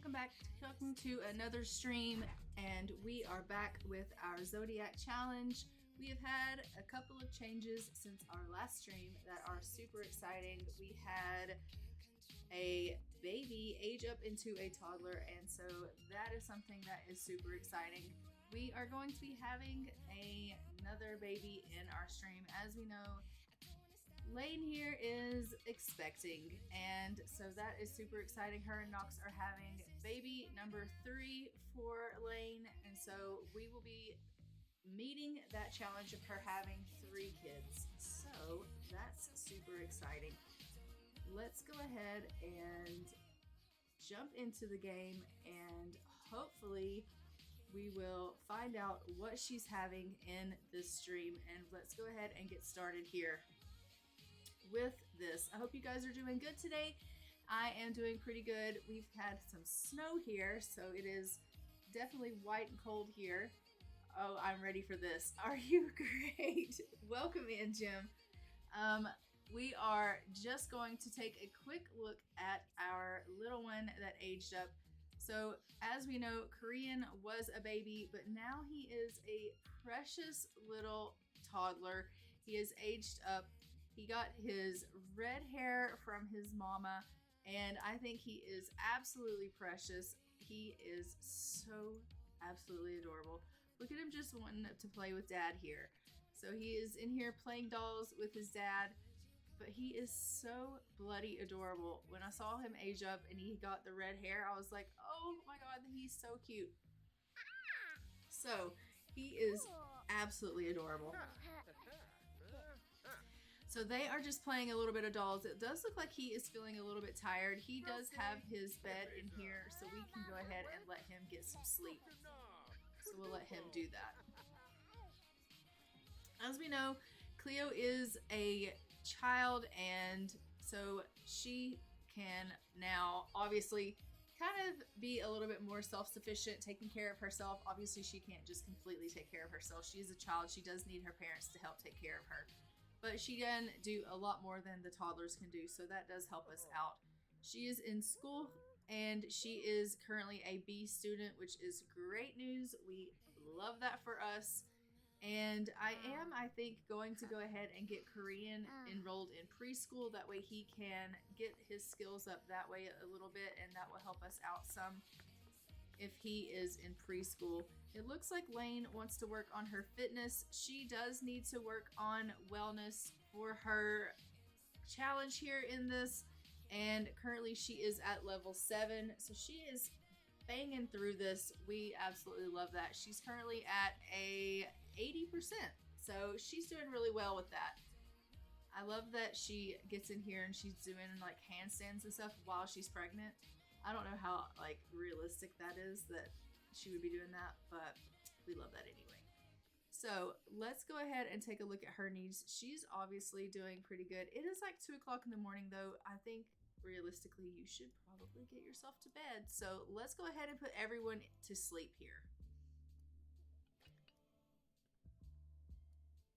welcome back to another stream, and we are back with our Zodiac challenge. We have had a couple of changes since our last stream that are super exciting. We had a baby age up into a toddler, and so that is something that is super exciting. We are going to be having another baby in our stream. As we know, Layne here is expecting, and so that is super exciting. Her and Knox are having baby number 3 for Layne, and so we will be meeting that challenge of her having 3 kids. So that's super exciting. Let's go ahead and jump into the game, and hopefully we will find out what she's having in this stream. And let's go ahead and get started here with this. I hope you guys are doing good today. I am doing pretty good. We've had some snow here, so it is definitely white and cold here. Oh, I'm ready for this. Are you? Great. Welcome in, Jim. We are just going to take a quick look at our little one that aged up. So as we know, Korean was a baby, but now he is a precious little toddler. He is aged up. He got his red hair from his mama, and I think he is absolutely precious. He is so absolutely adorable. Look at him just wanting to play with dad here. So he is in here playing dolls with his dad, but he is so bloody adorable. When I saw him age up and he got the red hair, I was like, oh my god, he's so cute. So he is absolutely adorable. So they are just playing a little bit of dolls. It does look like he is feeling a little bit tired. He does have his bed in here, so we can go ahead and let him get some sleep. So we'll let him do that. As we know, Cleo is a child, and so she can now obviously kind of be a little bit more self-sufficient, taking care of herself. Obviously, she can't just completely take care of herself. She is a child. She does need her parents to help take care of her. But she can do a lot more than the toddlers can do, so that does help us out. She is in school, and she is currently a B student, which is great news. We love that for us. And I think, going to go ahead and get Korean enrolled in preschool. That way he can get his skills up that way a little bit, and that will help us out some if he is in preschool. It looks like Layne wants to work on her fitness. She does need to work on wellness for her challenge here in this, and currently she is at level 7, so she is banging through this. We absolutely love that. She's currently at a 80%, so she's doing really well with that. I love that she gets in here and she's doing like handstands and stuff while she's pregnant. I don't know how like realistic that is that she would be doing that, but we love that anyway. So let's go ahead and take a look at her needs. She's obviously doing pretty good. It is like 2 o'clock in the morning though. I think realistically you should probably get yourself to bed. So let's go ahead and put everyone to sleep here.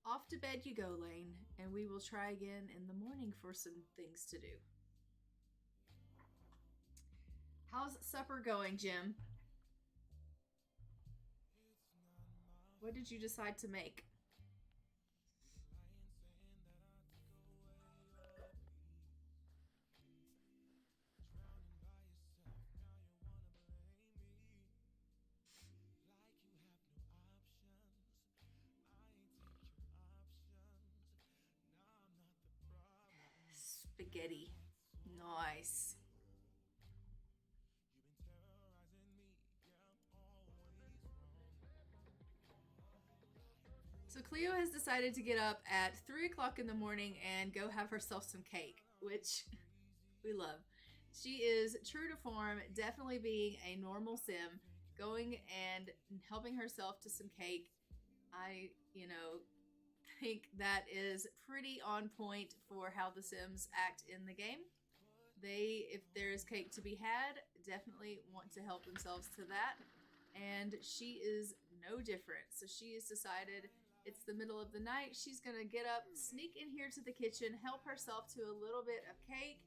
Off to bed you go, Layne, and we will try again in the morning for some things to do. How's supper going, Jim? What did you decide to make? Spaghetti. Nice. So Cleo has decided to get up at 3 o'clock in the morning and go have herself some cake, which we love. She is true to form, definitely being a normal sim, going and helping herself to some cake. I, think that is pretty on point for how the Sims act in the game. They, if there is cake to be had, definitely want to help themselves to that. And she is no different. So she has decided it's the middle of the night. She's going to get up, sneak in here to the kitchen, help herself to a little bit of cake.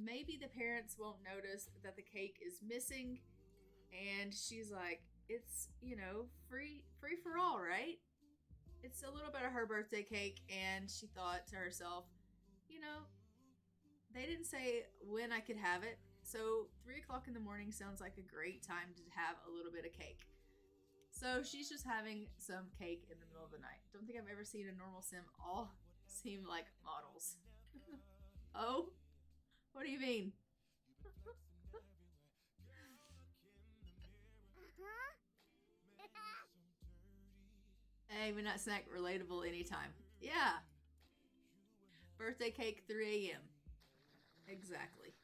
Maybe the parents won't notice that the cake is missing. And she's like, it's, free for all, right? It's a little bit of her birthday cake. And she thought to herself, you know, they didn't say when I could have it. So 3 o'clock in the morning sounds like a great time to have a little bit of cake. So she's just having some cake in the middle of the night. Don't think I've ever seen a normal sim all seem like models. Oh? What do you mean? Hey, Midnight Snack, relatable anytime. Yeah. Birthday cake, 3 a.m. Exactly.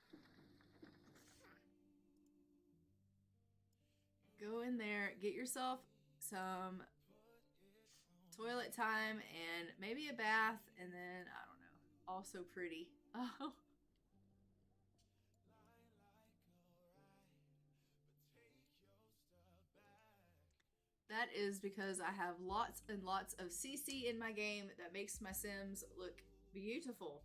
Go in there, get yourself some toilet time and maybe a bath, and then, I don't know, also pretty. Oh. That is because I have lots and lots of CC in my game that makes my Sims look beautiful.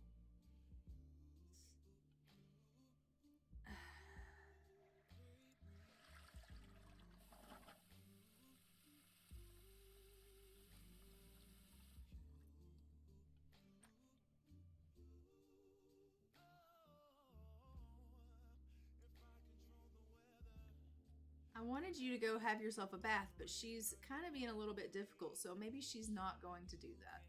I wanted you to go have yourself a bath, but she's kind of being a little bit difficult, so maybe she's not going to do that.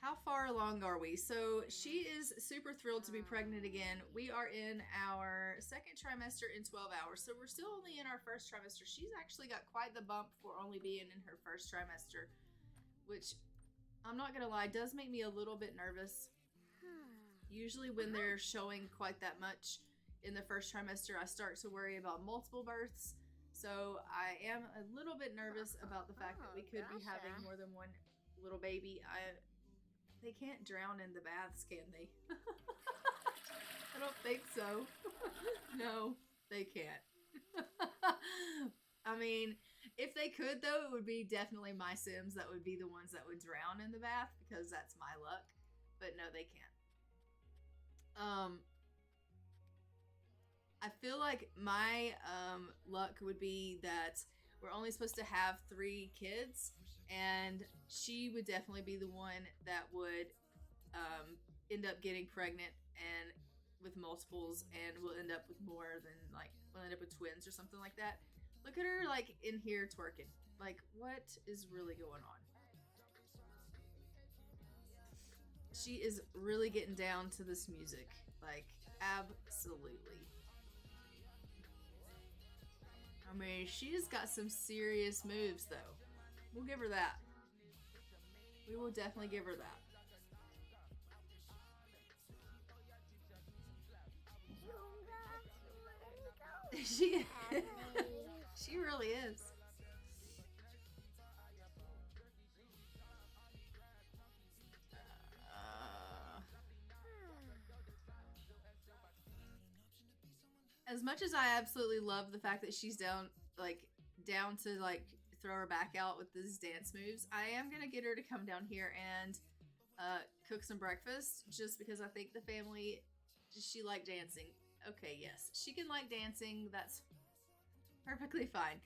How far along are we? So she is super thrilled to be pregnant again. We are in our second trimester in 12 hours. So we're still only in our first trimester. She's actually got quite the bump for only being in her first trimester, which I'm not going to lie, does make me a little bit nervous. Usually when they're showing quite that much in the first trimester, I start to worry about multiple births. So I am a little bit nervous about the fact that we could be having more than one little baby. They can't drown in the baths, can they? I don't think so. No, they can't. I mean, if they could, though, it would be definitely my Sims that would be the ones that would drown in the bath, because that's my luck. But no, they can't. I feel like my luck would be that we're only supposed to have 3 kids, and she would definitely be the one that would end up getting pregnant and with multiples, and we'll end up with more than, like, we'll end up with twins or something like that. Look at her, like, in here twerking. Like, what is really going on? She is really getting down to this music. Like, absolutely. I mean, she's got some serious moves, though. We'll give her that. We will definitely give her that. She she really is. As much as I absolutely love the fact that she's down to like throw her back out with these dance moves, I am gonna get her to come down here and cook some breakfast, just because I think the family, she like dancing. Okay, yes, she can like dancing. That's perfectly fine.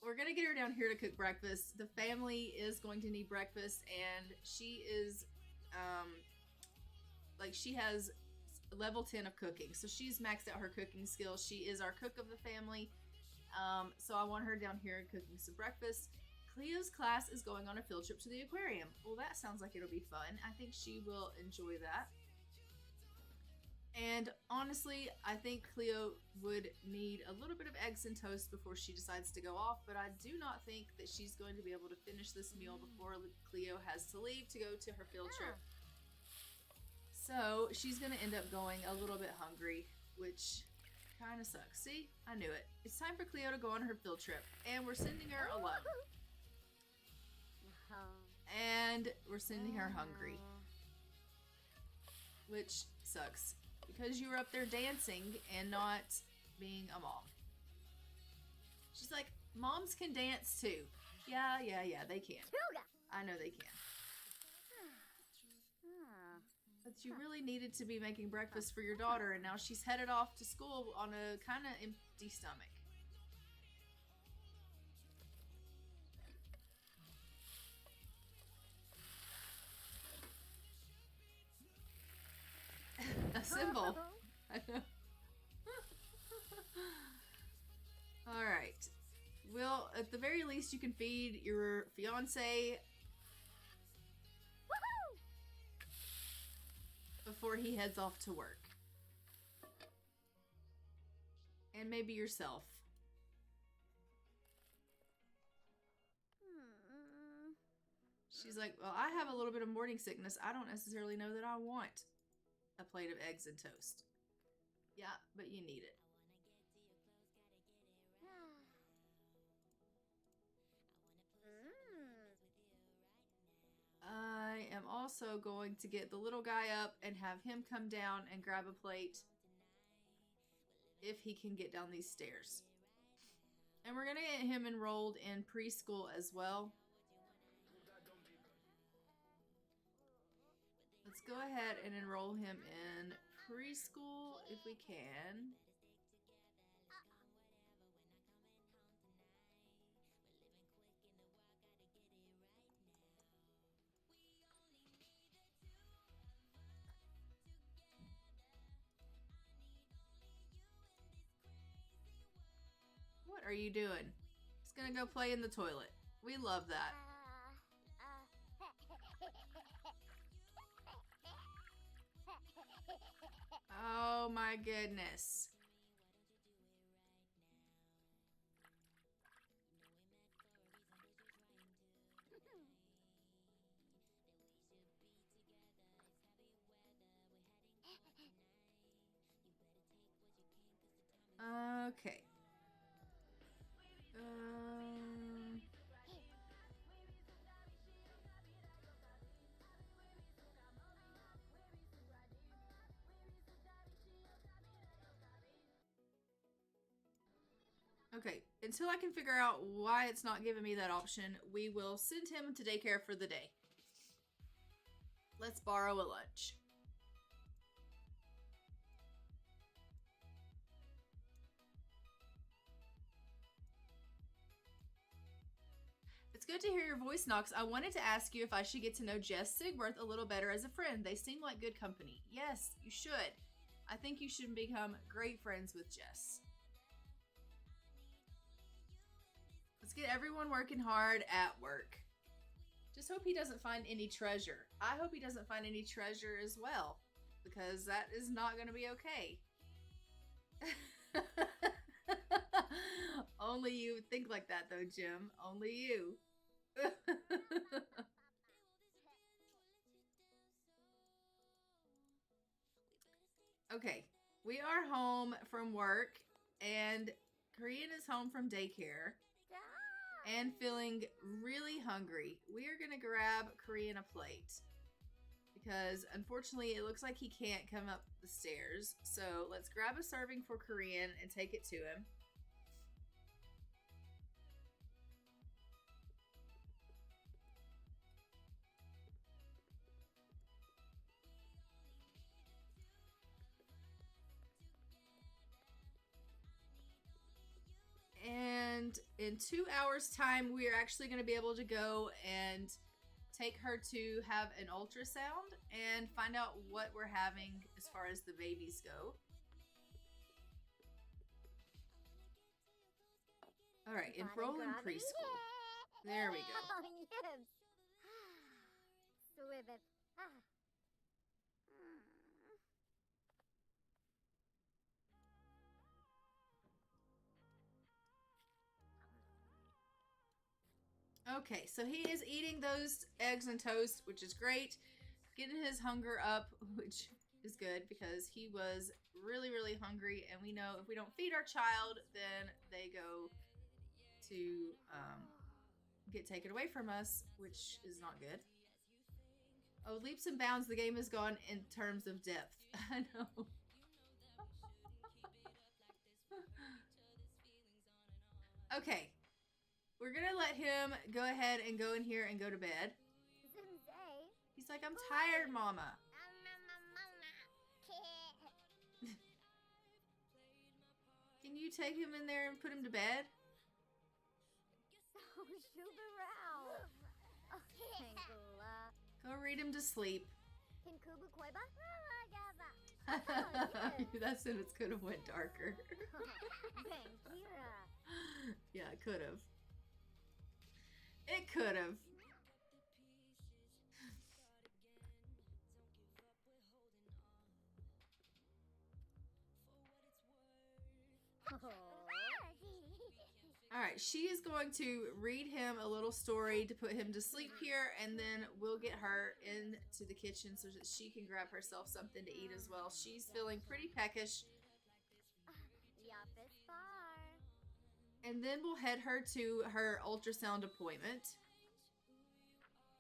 We're gonna get her down here to cook breakfast. The family is going to need breakfast, and she is she has level 10 of cooking, so she's maxed out her cooking skills. She is our cook of the family. So I want her down here cooking some breakfast. Cleo's class is going on a field trip to the aquarium. Well, that sounds like it'll be fun. I think she will enjoy that. And honestly, I think Cleo would need a little bit of eggs and toast before she decides to go off, but I do not think that she's going to be able to finish this meal before Cleo has to leave to go to her field trip. So she's going to end up going a little bit hungry, which kind of sucks. See? I knew it. It's time for Cleo to go on her field trip, and we're sending her alone. And we're sending her hungry, which sucks. because you were up there dancing and not being a mom. She's like, moms can dance too. Yeah, they can. I know they can. But you really needed to be making breakfast for your daughter, and now she's headed off to school on a kind of empty stomach. A symbol. I know. All right. Well, at the very least, you can feed your fiance before he heads off to work. And maybe yourself. She's like, well, I have a little bit of morning sickness. I don't necessarily know that I want a plate of eggs and toast. Yeah, but you need it. I am also going to get the little guy up and have him come down and grab a plate if he can get down these stairs. And we're going to get him enrolled in preschool as well. Let's go ahead and enroll him in preschool if we can. What are you doing? He's gonna go play in the toilet. We love that. Oh my goodness. Okay. Okay, until I can figure out why it's not giving me that option, we will send him to daycare for the day. Let's borrow a lunch. It's good to hear your voice, Knox. I wanted to ask you if I should get to know Jess Sigworth a little better as a friend. They seem like good company. Yes, you should. I think you should become great friends with Jess. Let's get everyone working hard at work. Just hope he doesn't find any treasure. I hope he doesn't find any treasure as well, because that is not going to be okay. Only you think like that though, Jim. Only you. Okay, we are home from work, and Korean is home from daycare and feeling really hungry. We are gonna grab Korean a plate because unfortunately it looks like he can't come up the stairs. So let's grab a serving for Korean and take it to him. And in 2 hours time, we are actually going to be able to go and take her to have an ultrasound and find out what we're having as far as the babies go. All right, enroll in preschool. There we go. Okay, so he is eating those eggs and toast, which is great. Getting his hunger up, which is good because he was really, really hungry. And we know if we don't feed our child, then they go to get taken away from us, which is not good. Oh, leaps and bounds, the game has gone in terms of depth. I know. Okay. We're going to let him go ahead and go in here and go to bed. He's like, I'm tired, Mama. Can you take him in there and put him to bed? Go read him to sleep. That sentence could have went darker. Yeah, it could have. It could have. All right, she is going to read him a little story to put him to sleep here, and then we'll get her into the kitchen so that she can grab herself something to eat as well. She's feeling pretty peckish. And then we'll head her to her ultrasound appointment.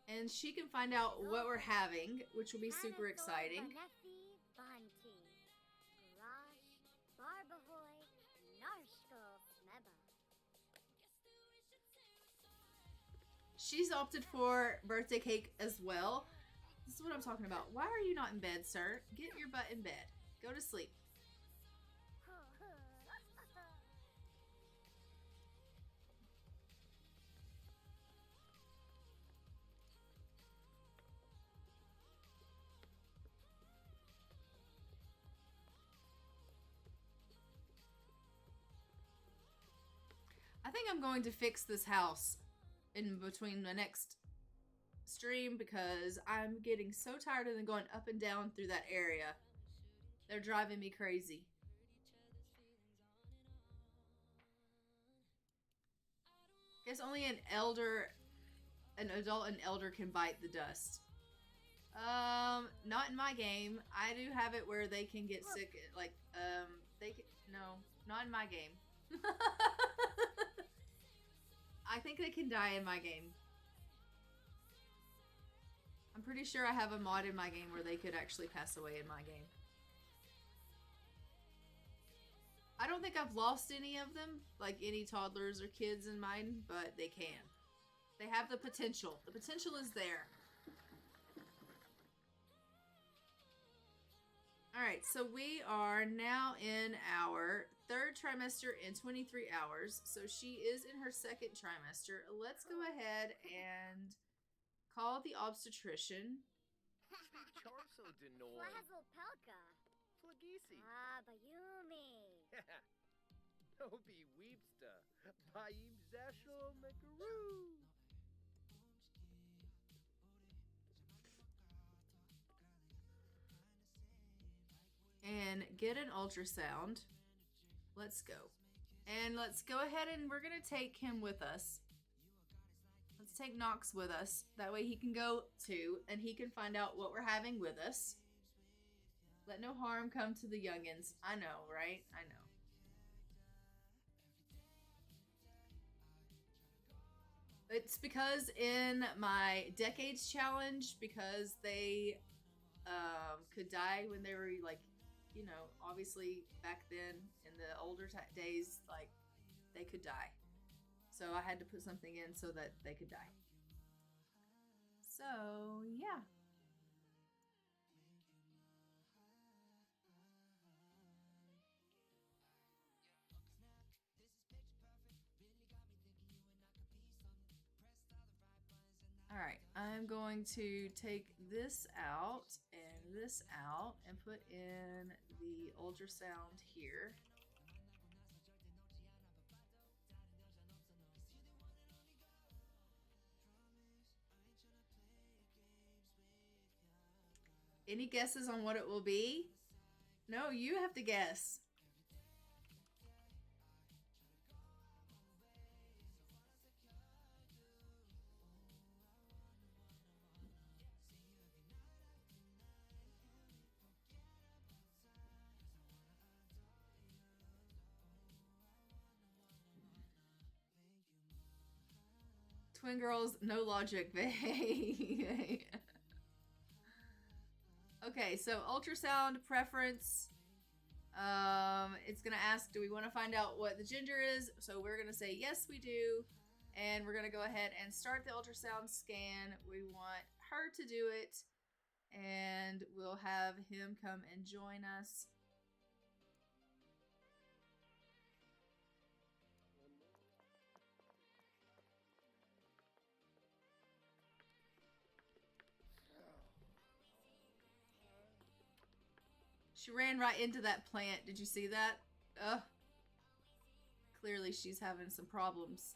And she can find out what we're having, which will be super exciting. She's opted for birthday cake as well. This is what I'm talking about. Why are you not in bed, sir? Get your butt in bed. Go to sleep. I think I'm going to fix this house in between the next stream because I'm getting so tired of them going up and down through that area. They're driving me crazy. I guess only an adult and elder can bite the dust. Not in my game. I do have it where they can get sick. Like, no, not in my game. I think they can die in my game. I'm pretty sure I have a mod in my game where they could actually pass away in my game. I don't think I've lost any of them, like any toddlers or kids in mine, but they can. They have the potential. The potential is there. Alright, so we are now in our third trimester in 23 hours. So she is in her second trimester. Let's go ahead and call the obstetrician. And get an ultrasound. Let's go. And let's go ahead and we're going to take him with us. Let's take Knox with us. That way he can go too, and he can find out what we're having with us. Let no harm come to the youngins. I know, right? I know. It's because in my decades challenge, because they could die when they were like, you know, obviously back then in the older days, like they could die. So I had to put something in so that they could die. So, yeah. All right, I'm going to take this out and put in the ultrasound here. Any guesses on what it will be? No, you have to guess. Twin girls, no logic, babe. Okay, so ultrasound preference. It's gonna ask, do we want to find out what the gender is? So we're gonna say yes, we do, and we're gonna go ahead and start the ultrasound scan. We want her to do it, and we'll have him come and join us. She ran right into that plant. Did you see that? Ugh. Clearly she's having some problems.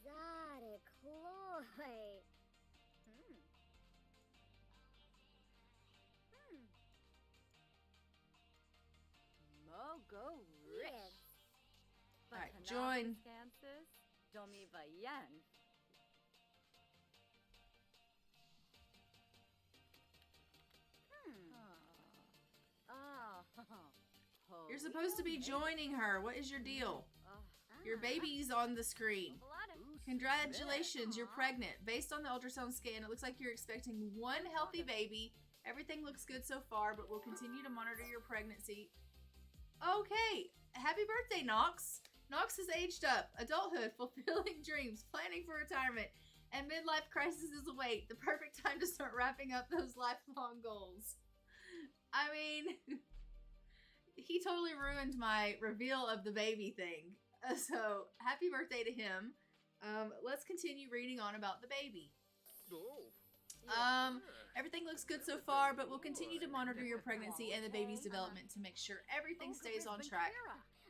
Zodiac, Chloe. Mogo rich. Alright, join. Domi Bayan. You're supposed to be joining her. What is your deal? Your baby's on the screen. Congratulations, you're pregnant. Based on the ultrasound scan, it looks like you're expecting one healthy baby. Everything looks good so far, but we'll continue to monitor your pregnancy. Okay, happy birthday, Knox. Knox has aged up. Adulthood, fulfilling dreams, planning for retirement, and midlife crisis is await. The perfect time to start wrapping up those lifelong goals. I mean, he totally ruined my reveal of the baby thing. So, happy birthday to him. Let's continue reading on about the baby. Everything looks good so far, but we'll continue to monitor your pregnancy and the baby's development to make sure everything stays on track.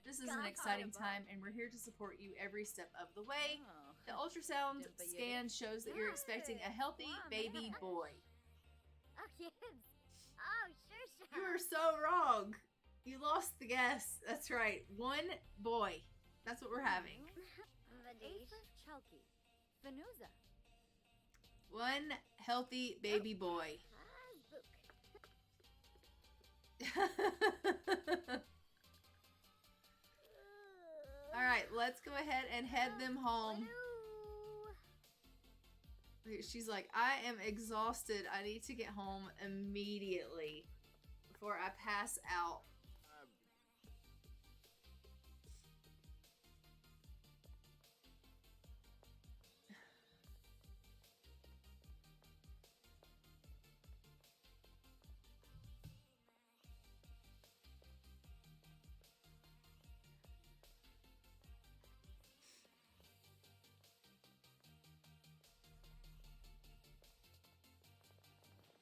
This is an exciting time, and we're here to support you every step of the way. The ultrasound scan shows that you're expecting a healthy baby boy. You were so wrong. You lost the guess. That's right. One boy. That's what we're having. One healthy baby boy. Alright, let's go ahead and head them home. She's like, I am exhausted. I need to get home immediately before I pass out.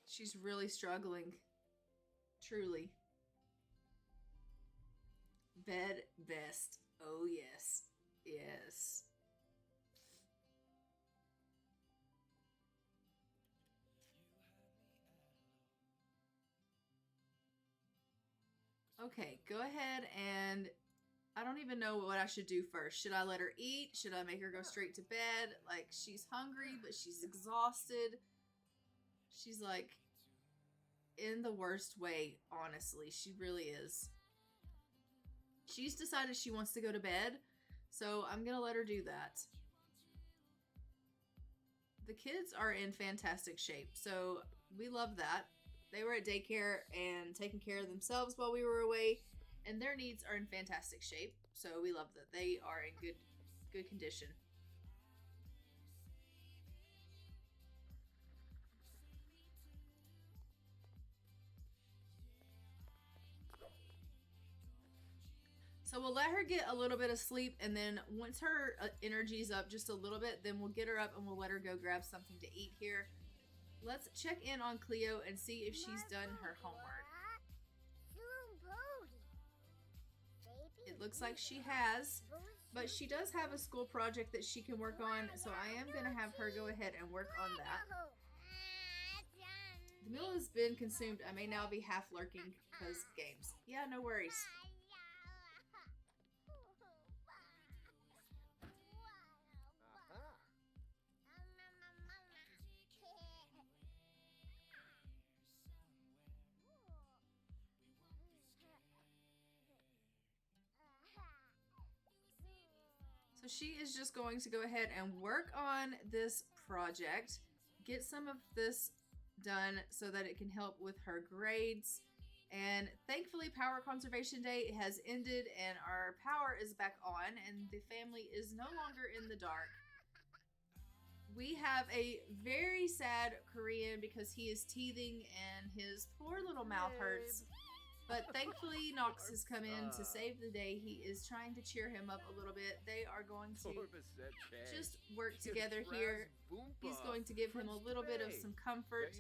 She's really struggling. Truly. Bed best. Oh, yes. Yes. Okay, go ahead and I don't even know what I should do first. Should I let her eat? Should I make her go straight to bed? Like, she's hungry, but she's exhausted. She's like in the worst way, honestly. She really is. She's decided she wants to go to bed, so I'm gonna let her do that. The kids are in fantastic shape, so we love that. They were at daycare and taking care of themselves while we were away, and their needs are in fantastic shape, so we love that. They are in good condition. So we'll let her get a little bit of sleep, and then once her energy's up just a little bit, then we'll get her up and we'll let her go grab something to eat here. Let's check in on Cleo and see if she's done her homework. It looks like she has, but she does have a school project that she can work on, so I am going to have her go ahead and work on that. The meal has been consumed. I may now be half lurking because games. Yeah, no worries. So she is just going to go ahead and work on this project, get some of this done so that it can help with her grades. And thankfully, Power Conservation Day has ended and our power is back on, and the family is no longer in the dark. We have a very sad Korean because he is teething and his poor little mouth hurts. But thankfully, Knox has come in to save the day. He is trying to cheer him up a little bit. They are going to just work together here. He's going to give him a little bit of some comfort.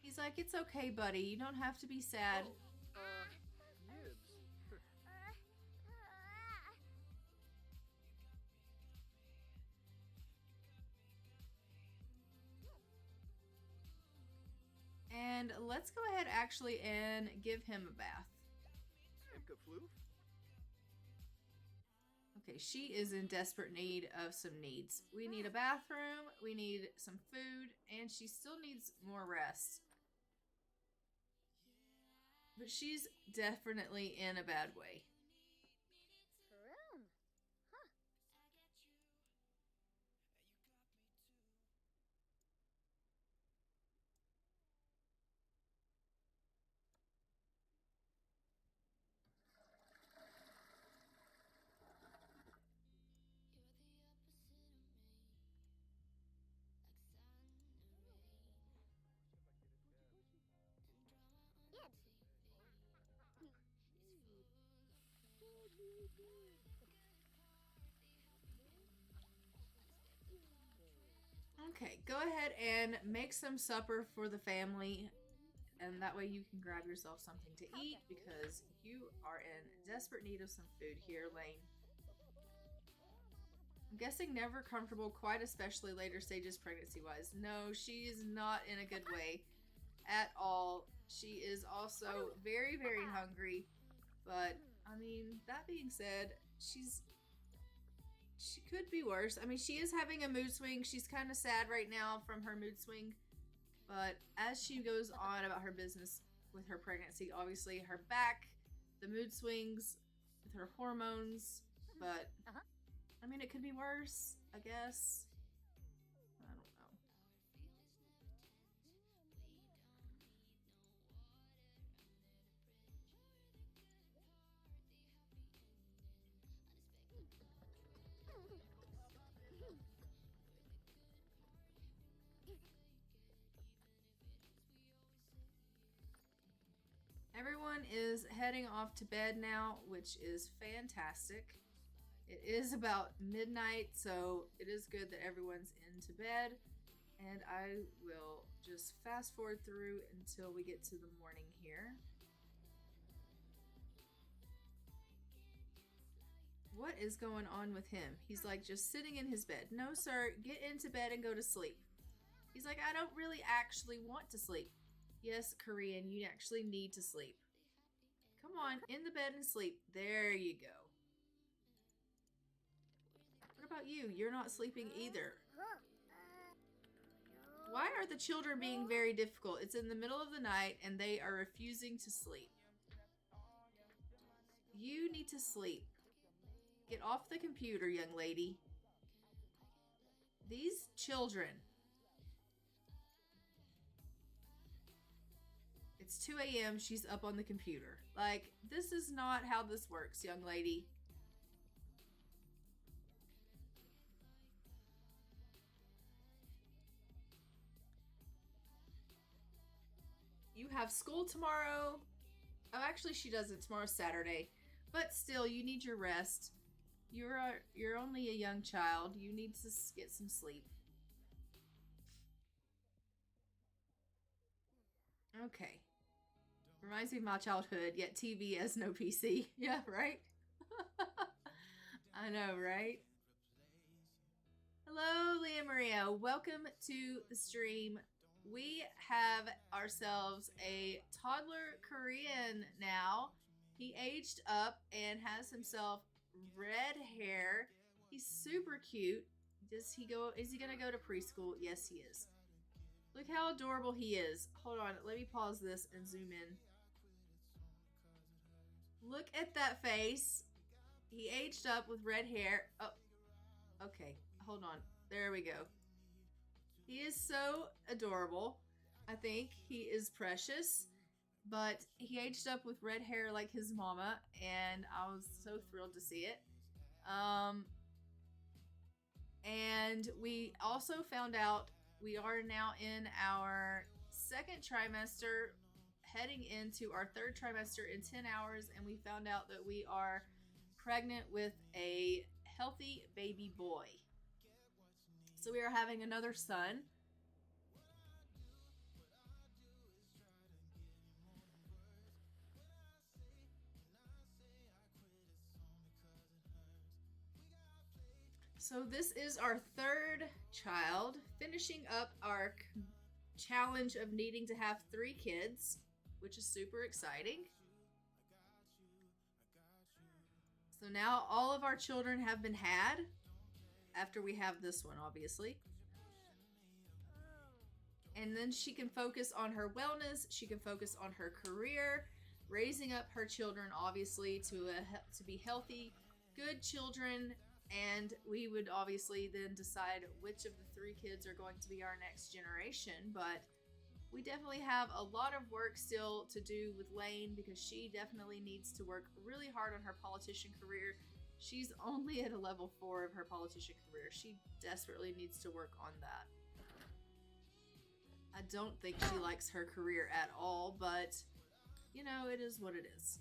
He's like, it's okay, buddy. You don't have to be sad. And let's go ahead actually and give him a bath. Okay, she is in desperate need of some needs. We need a bathroom, we need some food, and she still needs more rest. But she's definitely in a bad way. Okay, go ahead and make some supper for the family, and that way you can grab yourself something to eat because you are in desperate need of some food here, Layne. I'm guessing never comfortable, quite especially later stages pregnancy-wise. No, she is not in a good way at all. She is also very, very hungry, but I mean, that being said, she could be worse. I mean, she is having a mood swing. She's kind of sad right now from her mood swing. But as she goes on about her business with her pregnancy, obviously her back, the mood swings with her hormones. But, I mean, it could be worse, I guess. I don't know. Everyone is heading off to bed now, which is fantastic. It is about midnight, so it is good that everyone's into bed. And I will just fast forward through until we get to the morning here. What is going on with him? He's like just sitting in his bed. No, sir, get into bed and go to sleep. He's like, I don't really actually want to sleep. Yes, Korean, you actually need to sleep. Come on, in the bed and sleep. There you go. What about you? You're not sleeping either. Why are the children being very difficult? It's in the middle of the night and they are refusing to sleep. You need to sleep. Get off the computer, young lady. These children. It's 2 a.m. She's up on the computer. Like, this is not how this works, young lady. You have school tomorrow. Oh, actually, she doesn't. Tomorrow's Saturday. But still, you need your rest. You're only a young child. You need to get some sleep. Okay. Reminds me of my childhood, yet TV has no PC. Yeah, right? I know, right? Hello, Leah Maria. Welcome to the stream. We have ourselves a toddler Korean now. He aged up and has himself red hair. He's super cute. Is he gonna go to preschool? Yes, he is. Look how adorable he is. Hold on, let me pause this and zoom in. Look at that face. He aged up with red hair. Oh, okay. Hold on. There we go. He is so adorable. I think he is precious, but he aged up with red hair like his mama, and I was so thrilled to see it. And we also found out we are now in our second trimester, heading into our third trimester in 10 hours, and we found out that we are pregnant with a healthy baby boy. So we are having another son. So this is our third child, finishing up our challenge of needing to have 3 kids, which is super exciting. So now all of our children have been had, after we have this one, obviously. And then she can focus on her wellness, she can focus on her career, raising up her children, obviously, to be healthy, good children. And we would obviously then decide which of the 3 kids are going to be our next generation. But we definitely have a lot of work still to do with Layne, because she definitely needs to work really hard on her politician career. She's only at a level 4 of her politician career. She desperately needs to work on that. I don't think she likes her career at all, but you know, it is what it is.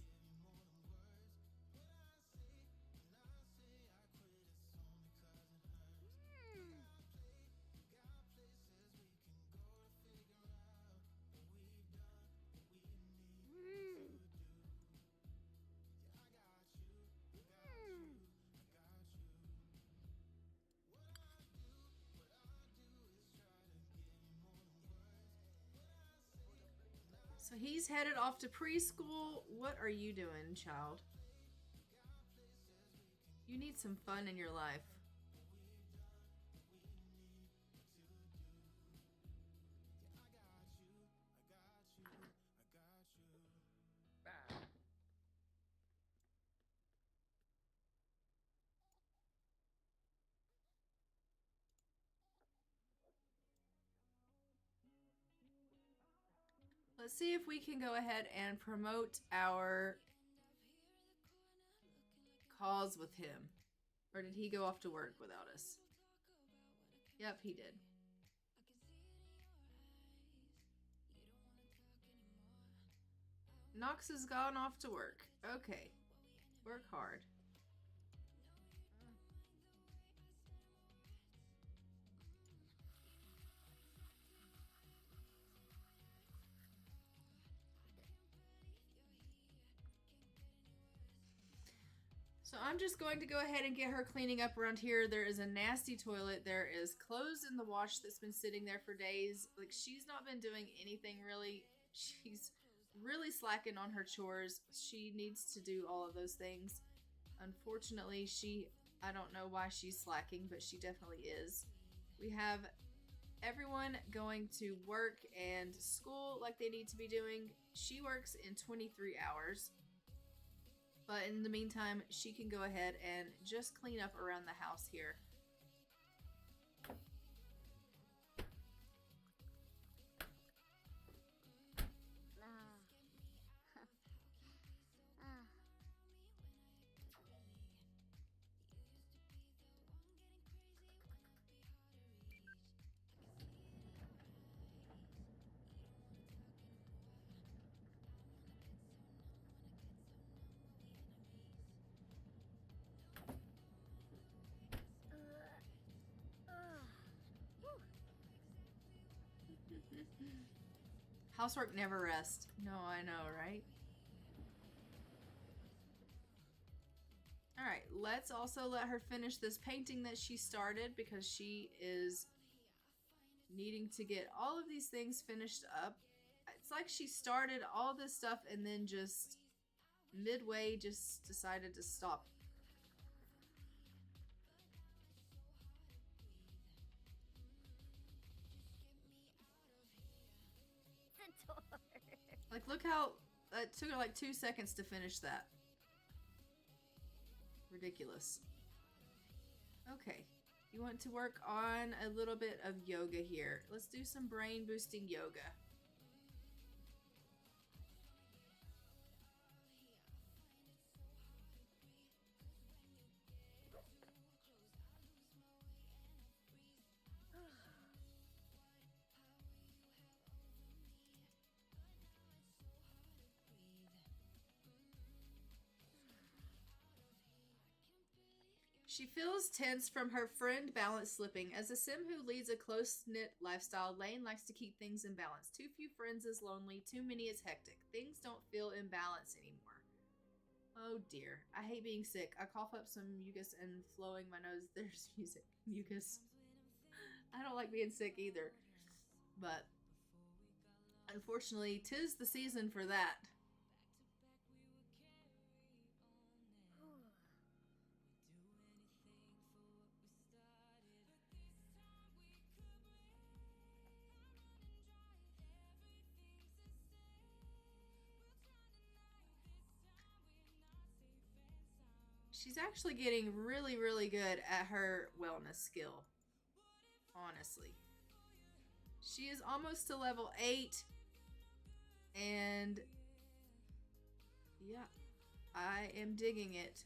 So he's headed off to preschool. What are you doing, child? You need some fun in your life. Let's see if we can go ahead and promote our cause with him. Or did he go off to work without us? Yep, he did. Knox has gone off to work. Okay. Work hard. So I'm just going to go ahead and get her cleaning up around here. There is a nasty toilet. There is clothes in the wash that's been sitting there for days. Like, she's not been doing anything really. She's really slacking on her chores. She needs to do all of those things. Unfortunately, I don't know why she's slacking, but she definitely is. We have everyone going to work and school like they need to be doing. She works in 23 hours. But in the meantime, she can go ahead and just clean up around the house here. Housework never rests. No, I know, right? Alright, let's also let her finish this painting that she started, because she is needing to get all of these things finished up. It's like she started all this stuff and then just midway just decided to stop. Like, look how it took her like 2 seconds to finish that. Ridiculous. Okay. You want to work on a little bit of yoga here. Let's do some brain boosting yoga. She feels tense from her friend balance slipping. As a sim who leads a close-knit lifestyle, Layne likes to keep things in balance. Too few friends is lonely, too many is hectic. Things don't feel in balance anymore. Oh dear. I hate being sick. I cough up some mucus and flowing my nose. There's mucus. I don't like being sick either. But unfortunately, 'tis the season for that. She's actually getting really, really good at her wellness skill. Honestly. She is almost to level 8. And yeah, I am digging it.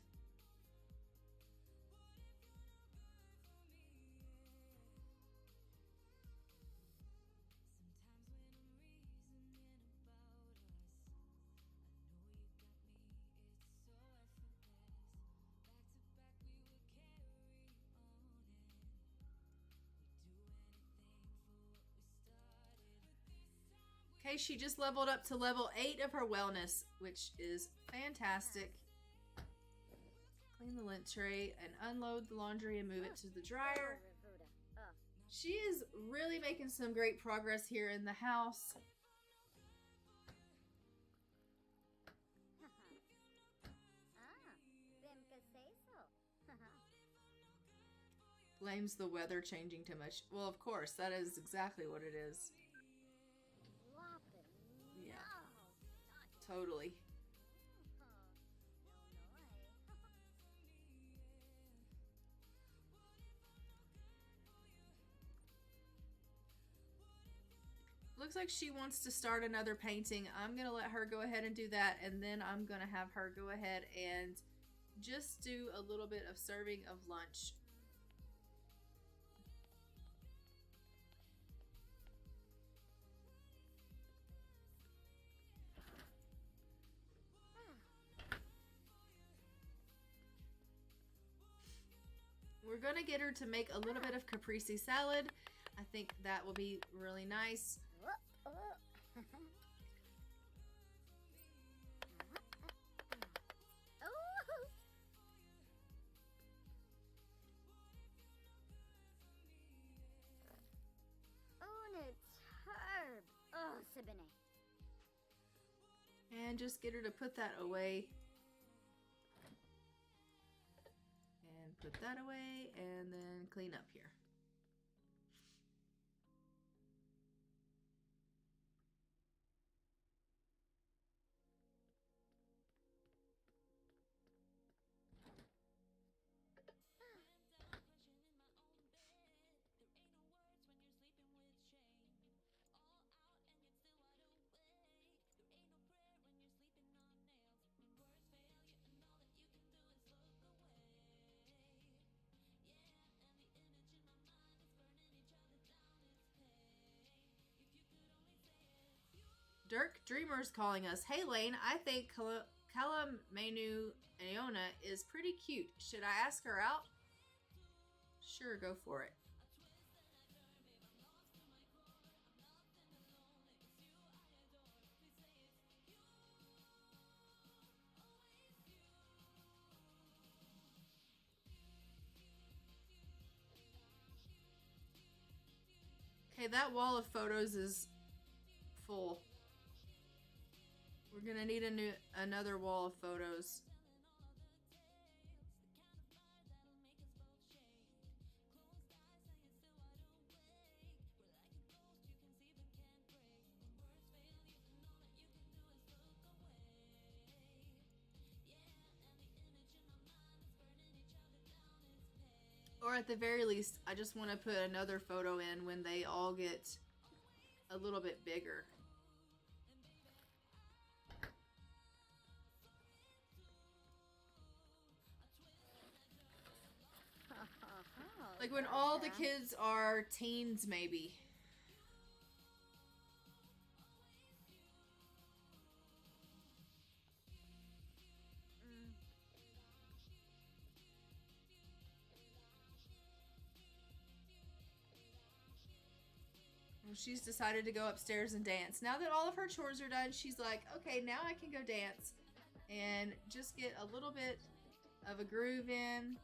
Okay, she just leveled up to level 8 of her wellness, which is fantastic. Clean the lint tray and unload the laundry and move it to the dryer. She is really making some great progress here in the house. Blames the weather changing too much. Well, of course, that is exactly what it is. Yeah, totally. Looks like she wants to start another painting. I'm going to let her go ahead and do that, and then I'm going to have her go ahead and just do a little bit of serving of lunch. We're going to get her to make a little bit of caprese salad. I think that will be really nice. And just get her to put that away. And put that away, and then clean up here. Dirk Dreamer's calling us. Hey Layne, I think Kalamenu Aona is pretty cute. Should I ask her out? Sure, go for it. Okay, that wall of photos is full. We're gonna need another wall of photos. Or at the very least, I just want to put another photo in when they all get a little bit bigger. Like when all the kids are teens, maybe. Well, she's decided to go upstairs and dance. Now that all of her chores are done, she's like, okay, now I can go dance and just get a little bit of a groove in.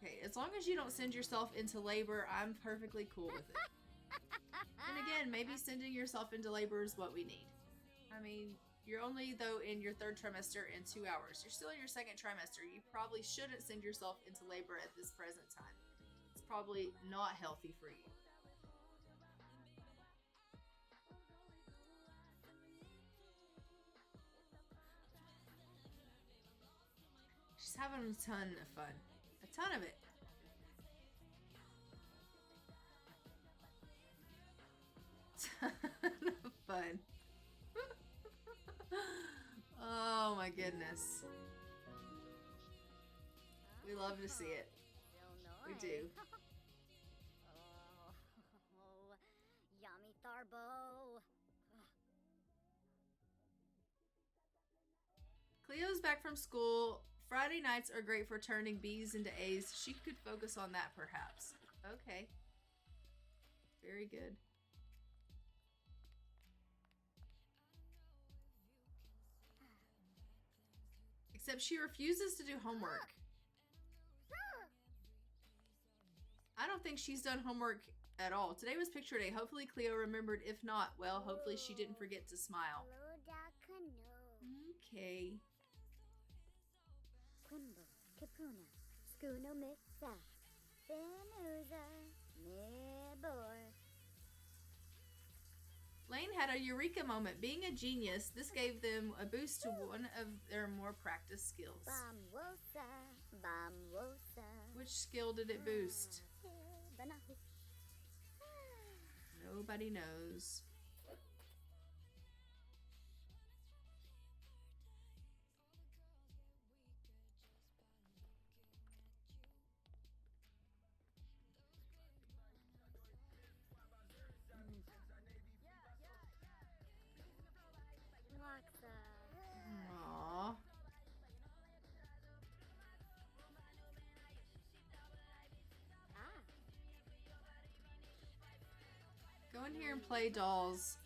Okay, as long as you don't send yourself into labor, I'm perfectly cool with it. And again, maybe sending yourself into labor is what we need. I mean, you're only, though, in your 3rd trimester in 2 hours. You're still in your 2nd trimester. You probably shouldn't send yourself into labor at this present time. It's probably not healthy for you. She's having a ton of fun. A ton of it. Ton of fun. Oh my goodness. We love to see it. We do. Oh, yummy Tharbo. Cleo's back from school. Friday nights are great for turning B's into A's. She could focus on that, perhaps. Okay. Very good. Except she refuses to do homework. I don't think she's done homework at all. Today was picture day. Hopefully Cleo remembered. If not, well, hopefully she didn't forget to smile. Okay. Quimbo, Kipuna, Skuno Mitsa, Finuza, Nibor. Layne had a eureka moment. Being a genius, this gave them a boost to one of their more practiced skills. Bamwosa, Bamwosa. Which skill did it boost? Nobody knows. Aww. Go in here and play dolls.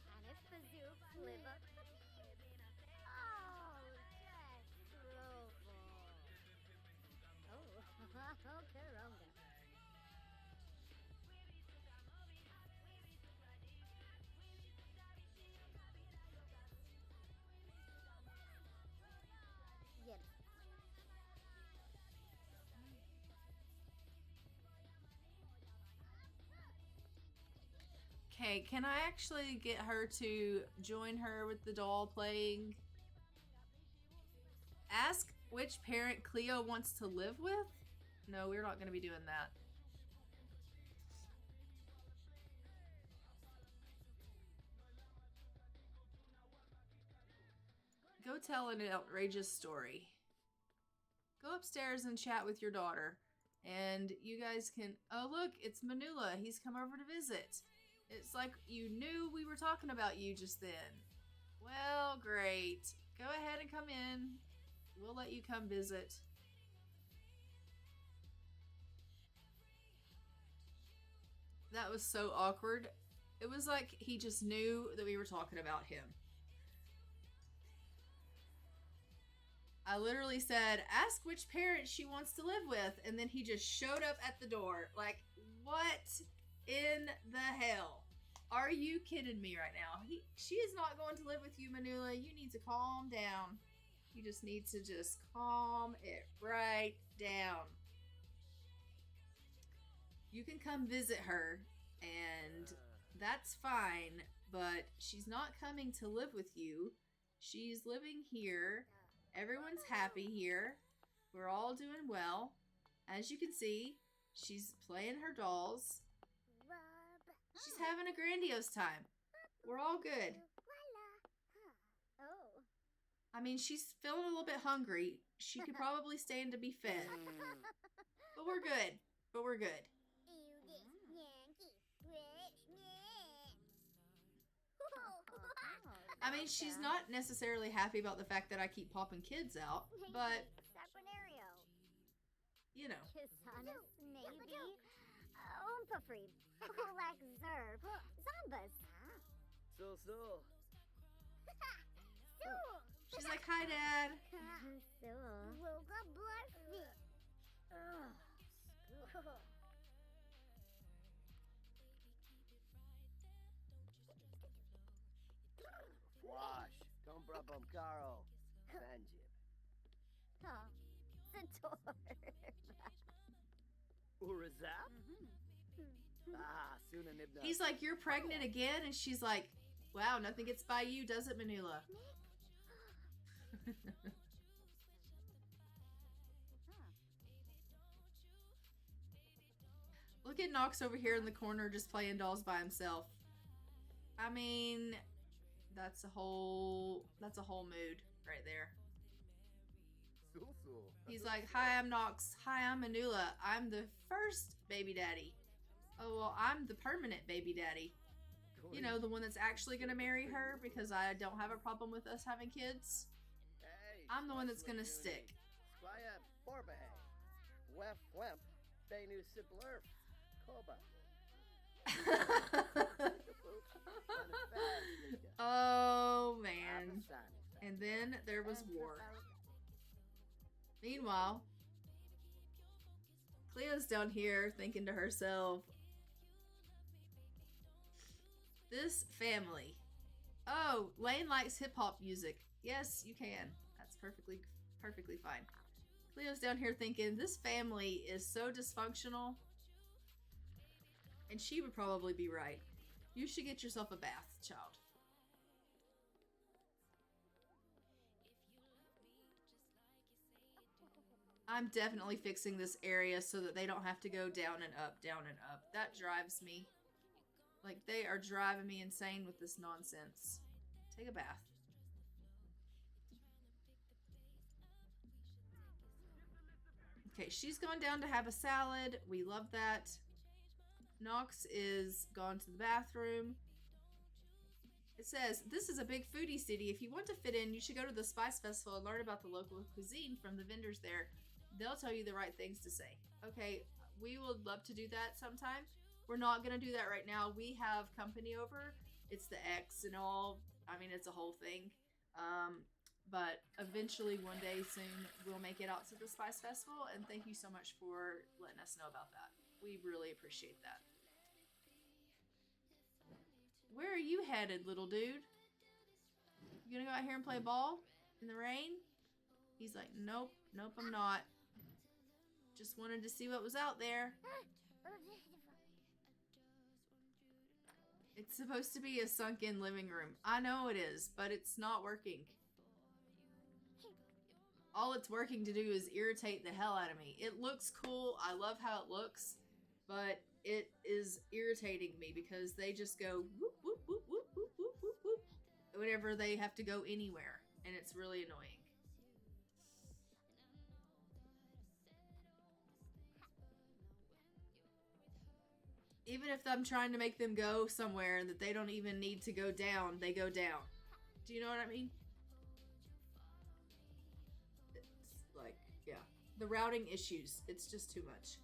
Okay, can I actually get her to join her with the doll playing? Ask which parent Cleo wants to live with? No, we're not going to be doing that. Go tell an outrageous story. Go upstairs and chat with your daughter. And you guys can... Oh, look, it's Manula. He's come over to visit. It's like you knew we were talking about you just then. Well, great. Go ahead and come in. We'll let you come visit. That was so awkward. It was like he just knew that we were talking about him. I literally said, ask which parent she wants to live with, and then he just showed up at the door. Like, what in the hell? Are you kidding me right now? She is not going to live with you, Manula. You need to calm down. You just need to just calm it right down. You can come visit her, and that's fine, but she's not coming to live with you. She's living here. Everyone's happy here. We're all doing well. As you can see, she's playing her dolls. Rub. She's having a grandiose time. We're all good. Voila. Huh. Oh. I mean, she's feeling a little bit hungry. She could probably stand to be fed. But we're good. But we're good. I mean, she's not necessarily happy about the fact that I keep popping kids out, but, you know. Kisanas, maybe. Umpafreed. Kulak Zerb. Zombas. So. She's like, hi, Dad. Woga Blarfi. Wash. Compra Bumcaro. Banjib. Huh. Sator. Urazap? Ah, Suna Nibna. He's like, you're pregnant again? And she's like, wow, nothing gets by you, does it, Manula? Look at Knox over here in the corner just playing dolls by himself. I mean, that's a whole mood right there. He's like, hi, I'm Knox. Hi, I'm Manula. I'm the first baby daddy. Oh, well, I'm the permanent baby daddy. You know, the one that's actually going to marry her because I don't have a problem with us having kids. I'm the one that's going to stick. Squaya Borbahe. Wef Wemp. Benu Siblerf. Koba. Oh, man. And then there was war. Meanwhile, Cleo's down here thinking to herself, this family. Oh, Layne likes hip-hop music. Yes, you can. That's perfectly fine. Cleo's down here thinking, this family is so dysfunctional. And she would probably be right. You should get yourself a bath, child. I'm definitely fixing this area so that they don't have to go down and up, down and up. That drives me. Like, they are driving me insane with this nonsense. Take a bath. Okay, she's gone down to have a salad. We love that. Knox is gone to the bathroom. It says, this is a big foodie city. If you want to fit in, you should go to the Spice Festival and learn about the local cuisine from the vendors there. They'll tell you the right things to say. Okay, we would love to do that sometime. We're not going to do that right now. We have company over. It's the X and all. I mean, it's a whole thing. But eventually, one day soon, we'll make it out to the Spice Festival. And thank you so much for letting us know about that. We really appreciate that. Where are you headed, little dude? You gonna go out here and play ball in the rain? He's like, nope, I'm not. Just wanted to see what was out there. It's supposed to be a sunken living room. I know it is, but it's not working. All it's working to do is irritate the hell out of me. It looks cool. I love how it looks, but it is irritating me because they just go whoop, whoop, whoop, whoop, whoop, whoop, whoop, whoop, whenever they have to go anywhere, and it's really annoying. Even if I'm trying to make them go somewhere that they don't even need to go down, they go down. Do you know what I mean? It's like, yeah. The routing issues. It's just too much.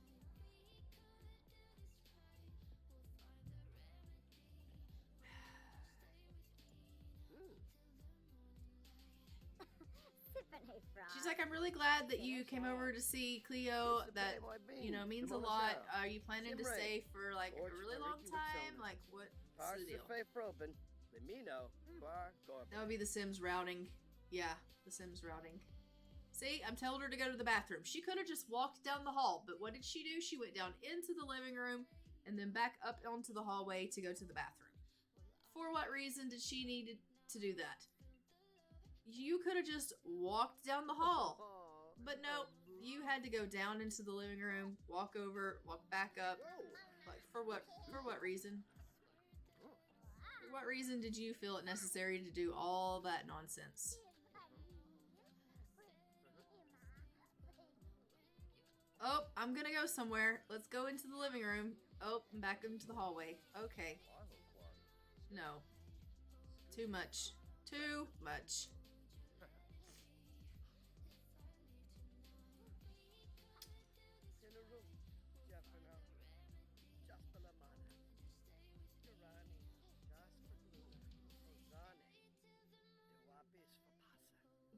She's like, I'm really glad that you came over to see Cleo. That, you know, means a lot. Are you planning to stay for like a really long time? Like, what's the deal? That would be the Sims routing. Yeah, the Sims routing. See, I'm telling her to go to the bathroom. She could have just walked down the hall, but what did she do? She went down into the living room and then back up onto the hallway to go to the bathroom. For what reason did she need to do that? You could have just walked down the hall. But nope, you had to go down into the living room, walk over, walk back up. Like, for what reason? For what reason did you feel it necessary to do all that nonsense? Oh, I'm gonna go somewhere. Let's go into the living room. Oh, and back into the hallway. Okay. No. Too much. Too much.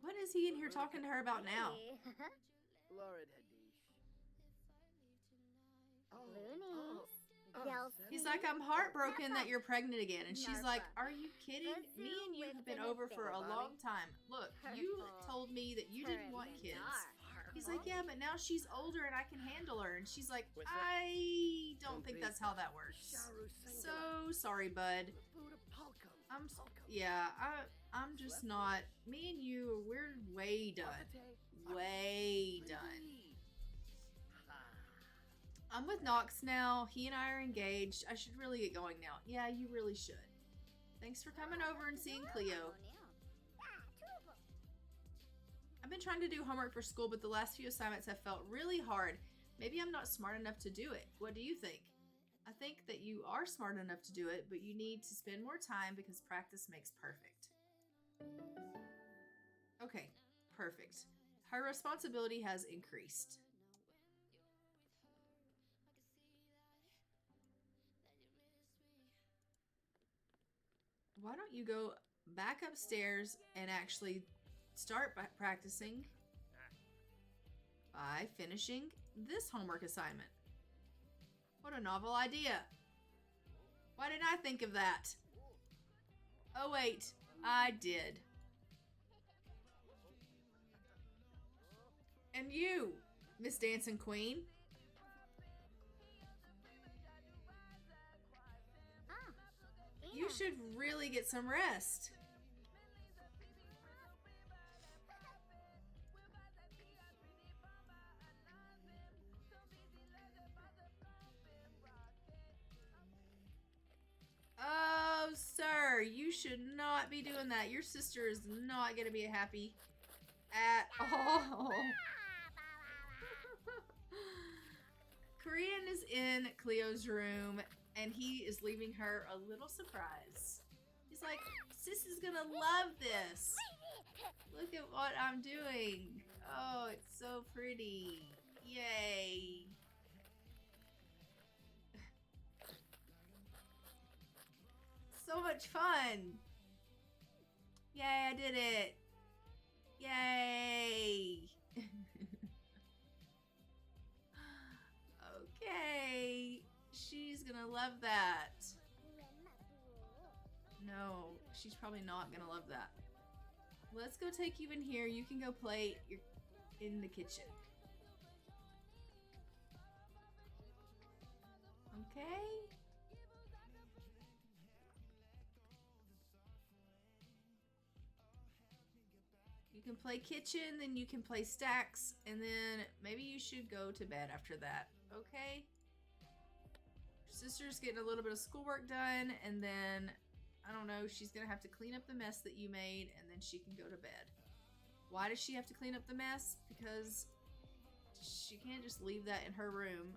What is he in here talking to her about now? He's like, I'm heartbroken that you're pregnant again. And she's like, are you kidding? Me and you have been over for a long time. Look, you told me that you didn't want kids. He's like, yeah, but now she's older and I can handle her. And she's like, I don't think that's how that works. So sorry, bud. I'm just not. Me and you, we're way done. Way done. I'm with Knox now. He and I are engaged. I should really get going now. Yeah, you really should. Thanks for coming over and seeing Cleo. I've been trying to do homework for school, but the last few assignments have felt really hard. Maybe I'm not smart enough to do it. What do you think? I think that you are smart enough to do it, but you need to spend more time because practice makes perfect. Okay, perfect. Her responsibility has increased. Why don't you go back upstairs and actually start practicing by finishing this homework assignment? What a novel idea. Why didn't I think of that? Oh wait, I did. And you, Miss Dancing Queen. You should really get some rest. Oh, sir, you should not be doing that. Your sister is not going to be happy at all. Korean is in Cleo's room, and he is leaving her a little surprise. He's like, sis is gonna love this. Look at what I'm doing. Oh, it's so pretty. Yay. So much fun. Yay, I did it. Yay. Okay. She's gonna love that. No, she's probably not gonna love that. Let's go take you in here. You can go play in the kitchen. Okay? You can play kitchen, then you can play stacks, and then maybe you should go to bed after that. Okay? Sister's getting a little bit of schoolwork done, and then, I don't know, she's going to have to clean up the mess that you made, and then she can go to bed. Why does she have to clean up the mess? Because she can't just leave that in her room.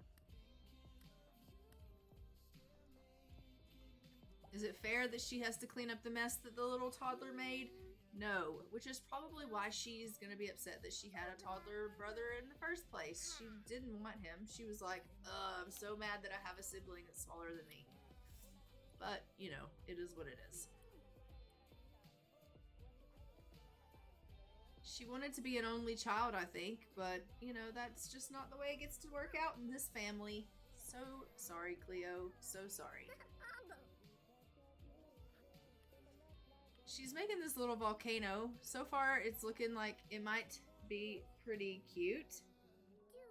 Is it fair that she has to clean up the mess that the little toddler made? No, which is probably why she's going to be upset that she had a toddler brother in the first place. She didn't want him. She was like, I'm so mad that I have a sibling that's smaller than me. But, you know, it is what it is. She wanted to be an only child, I think, but, you know, that's just not the way it gets to work out in this family. So sorry, Cleo. So sorry. She's making this little volcano. So far, it's looking like it might be pretty cute.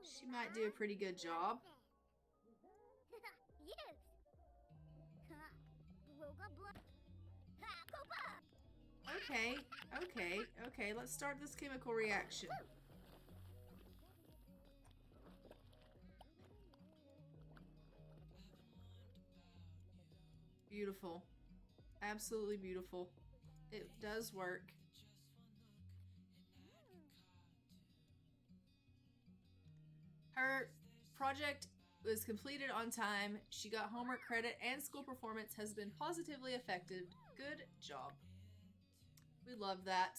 She might do a pretty good job. Okay. Let's start this chemical reaction. Beautiful. Absolutely beautiful. It does work. Her project was completed on time. She got homework credit and school performance has been positively affected. Good job. We love that.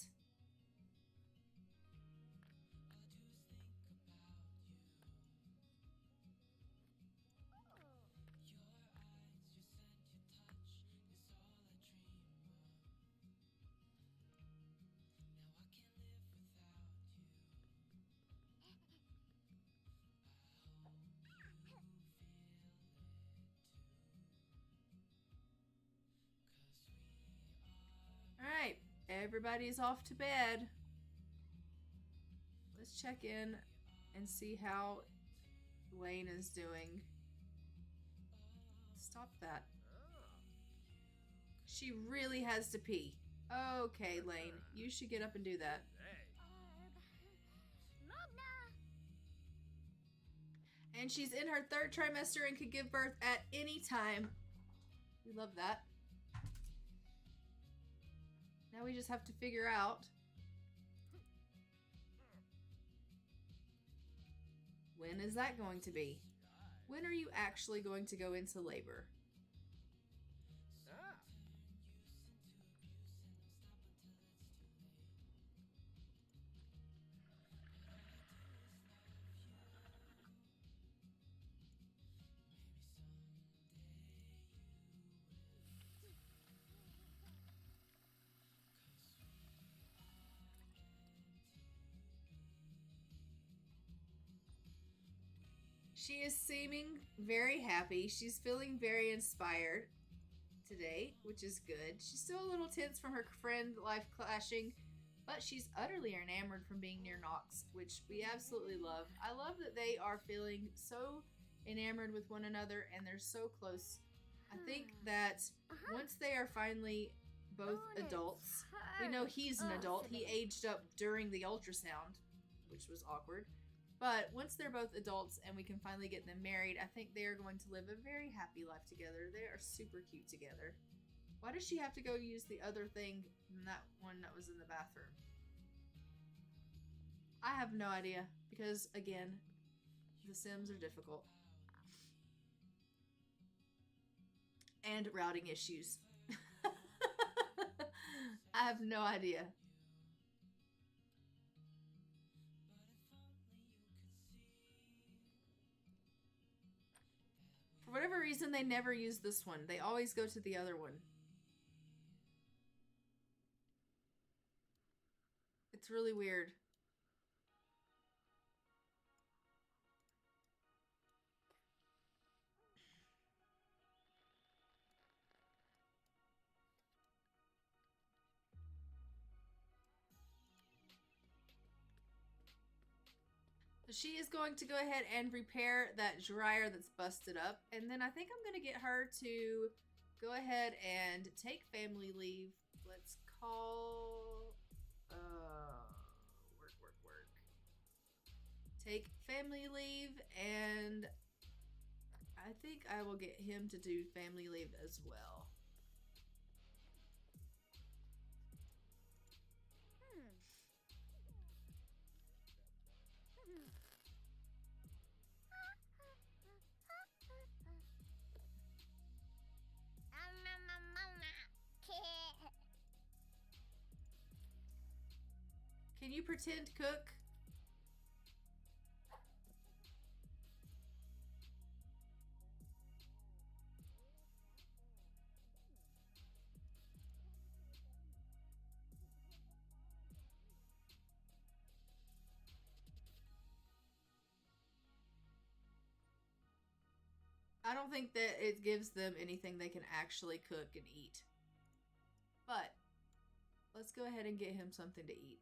Alright, everybody's off to bed. Let's check in and see how Layne is doing. Stop that. She really has to pee. Okay, Layne, you should get up and do that. And she's in her 3rd trimester and could give birth at any time. We love that. Now we just have to figure out when is that going to be? When are you actually going to go into labor? She is seeming very happy. She's feeling very inspired today, which is good. She's still a little tense from her friend life clashing, but she's utterly enamored from being near Knox, which we absolutely love. I love that they are feeling so enamored with one another and they're so close. I think that once they are finally both adults, we know he's an adult. He aged up during the ultrasound, which was awkward. But once they're both adults and we can finally get them married, I think they are going to live a very happy life together. They are super cute together. Why does she have to go use the other thing than that one that was in the bathroom? I have no idea because, again, the Sims are difficult. And routing issues. I have no idea. For whatever reason, they never use this one. They always go to the other one. It's really weird. She is going to go ahead and repair that dryer that's busted up. And then I think I'm going to get her to go ahead and take family leave. Let's call... work. Take family leave, and I think I will get him to do family leave as well. Can you pretend cook? I don't think that it gives them anything they can actually cook and eat. But let's go ahead and get him something to eat.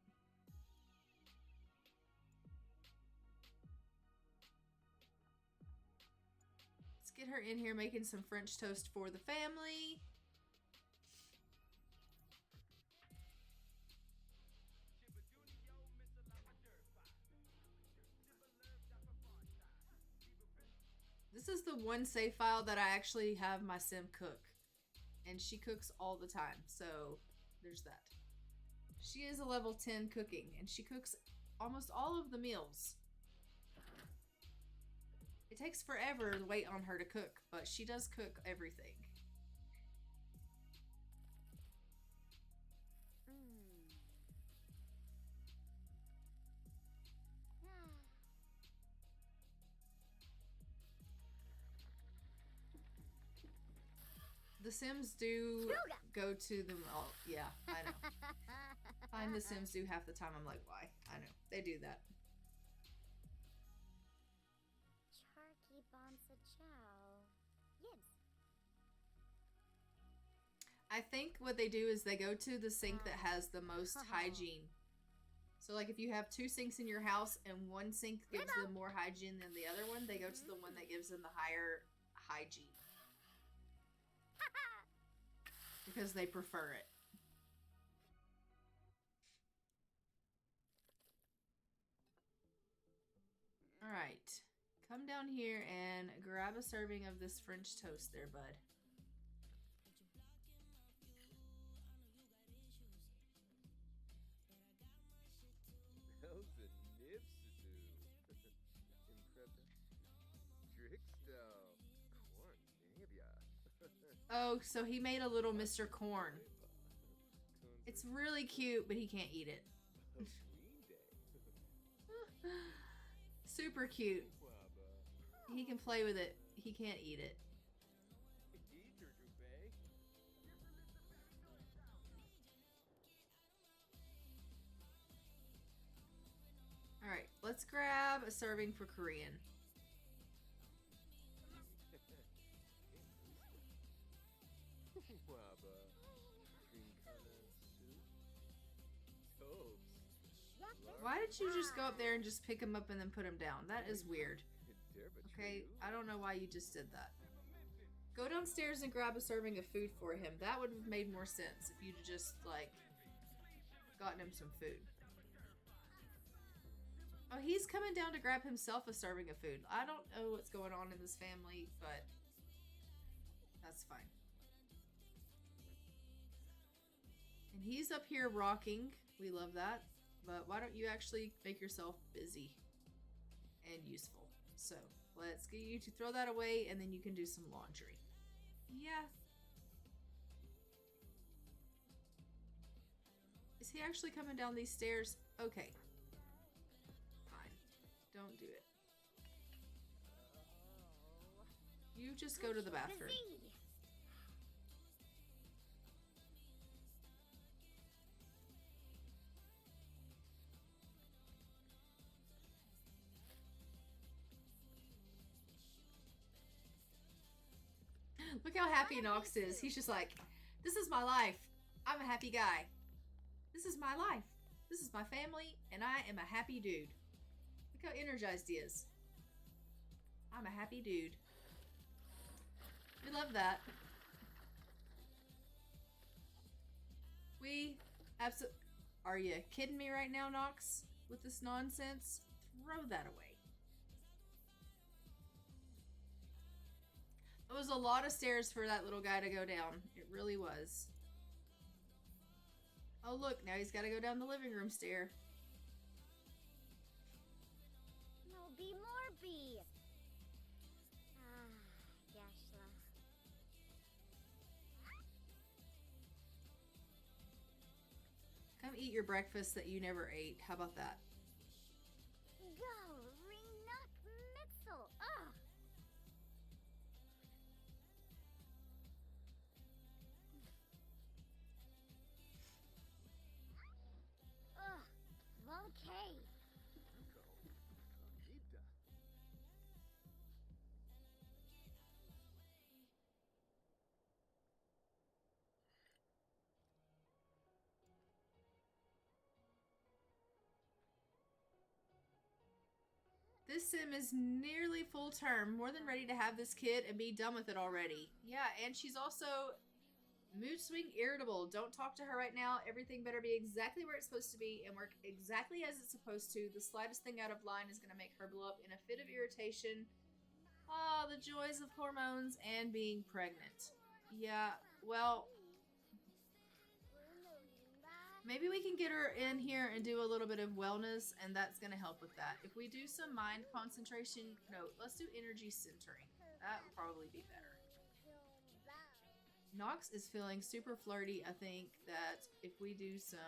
Let's get her in here making some French toast for the family. This is the one save file that I actually have my sim cook. and she cooks all the time. So there's that. She is a level 10 cooking, and she cooks almost all of the meals. It takes forever to wait on her to cook, but she does cook everything. The Sims do go to them all. Yeah, I know. Find the Sims do half the time. I'm like, why? I know. They do that. Charky Bonsa Chow. Yes. I think what they do is they go to the sink that has the most hygiene. So, like, if you have 2 sinks in your house and one sink gives them more hygiene than the other one, they go to the one that gives them the higher hygiene. Because they prefer it. Alright. Come down here and grab a serving of this French toast there, bud. Oh, so he made a little Mr. Corn. It's really cute, but he can't eat it. Super cute. He can play with it. He can't eat it. Alright, let's grab a serving for Korean. Why did you just go up there and just pick him up and then put him down? That is weird. Okay, I don't know why you just did that. Go downstairs and grab a serving of food for him. That would have made more sense if you'd just, like, gotten him some food. Oh, he's coming down to grab himself a serving of food. I don't know what's going on in this family, but that's fine. And he's up here rocking. We love that. But why don't you actually make yourself busy and useful? So let's get you to throw that away, and then you can do some laundry. Yeah. Is he actually coming down these stairs? Okay. Fine. Don't do it. You just go to the bathroom. Look how happy Knox is. He's just like, this is my life. I'm a happy guy. This is my life. This is my family, and I am a happy dude. Look how energized he is. I'm a happy dude. We love that. We absolutely... Are you kidding me right now, Knox? With this nonsense? Throw that away. It was a lot of stairs for that little guy to go down. It really was. Oh, look. Now he's got to go down the living room stair. Morby, Morby. Gashla. Come eat your breakfast that you never ate. How about that? Go, Ringnock Mitzel. Okay. This sim is nearly full term, more than ready to have this kid and be done with it already. Yeah, and she's also mood swing irritable. Don't talk to her right now. Everything better be exactly where it's supposed to be and work exactly as it's supposed to. The slightest thing out of line is going to make her blow up in a fit of irritation. Ah, the joys of hormones and being pregnant. Yeah, Well, maybe we can get her in here and do a little bit of wellness, and that's going to help with that. If we do some mind concentration, no, let's do energy centering. That would probably be better. Knox is feeling super flirty. I think that if we do some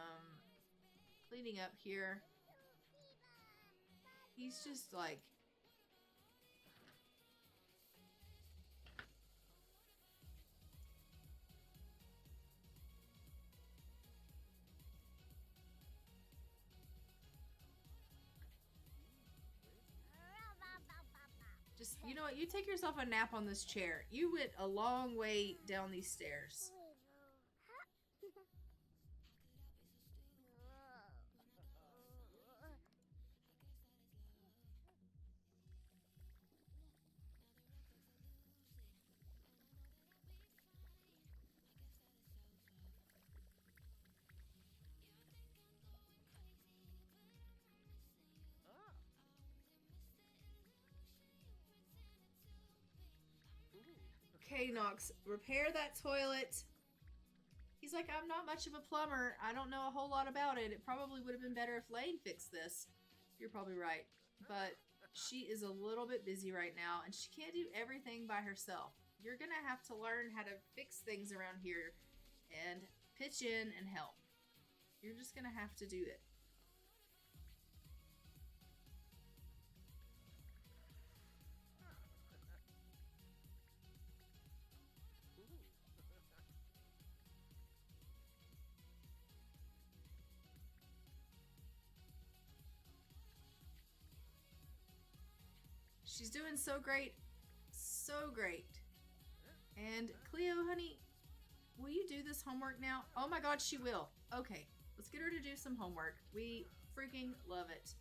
cleaning up here, he's just like... Just, you know what? You take yourself a nap on this chair. You went a long way down these stairs. Okay, Knox, repair that toilet. He's like, I'm not much of a plumber. I don't know a whole lot about it. It probably would have been better if Layne fixed this. You're probably right. But she is a little bit busy right now, and she can't do everything by herself. You're going to have to learn how to fix things around here and pitch in and help. You're just going to have to do it. She's doing so great. So great. And Cleo, honey, will you do this homework now? Oh my god, she will. Okay, let's get her to do some homework. We freaking love it.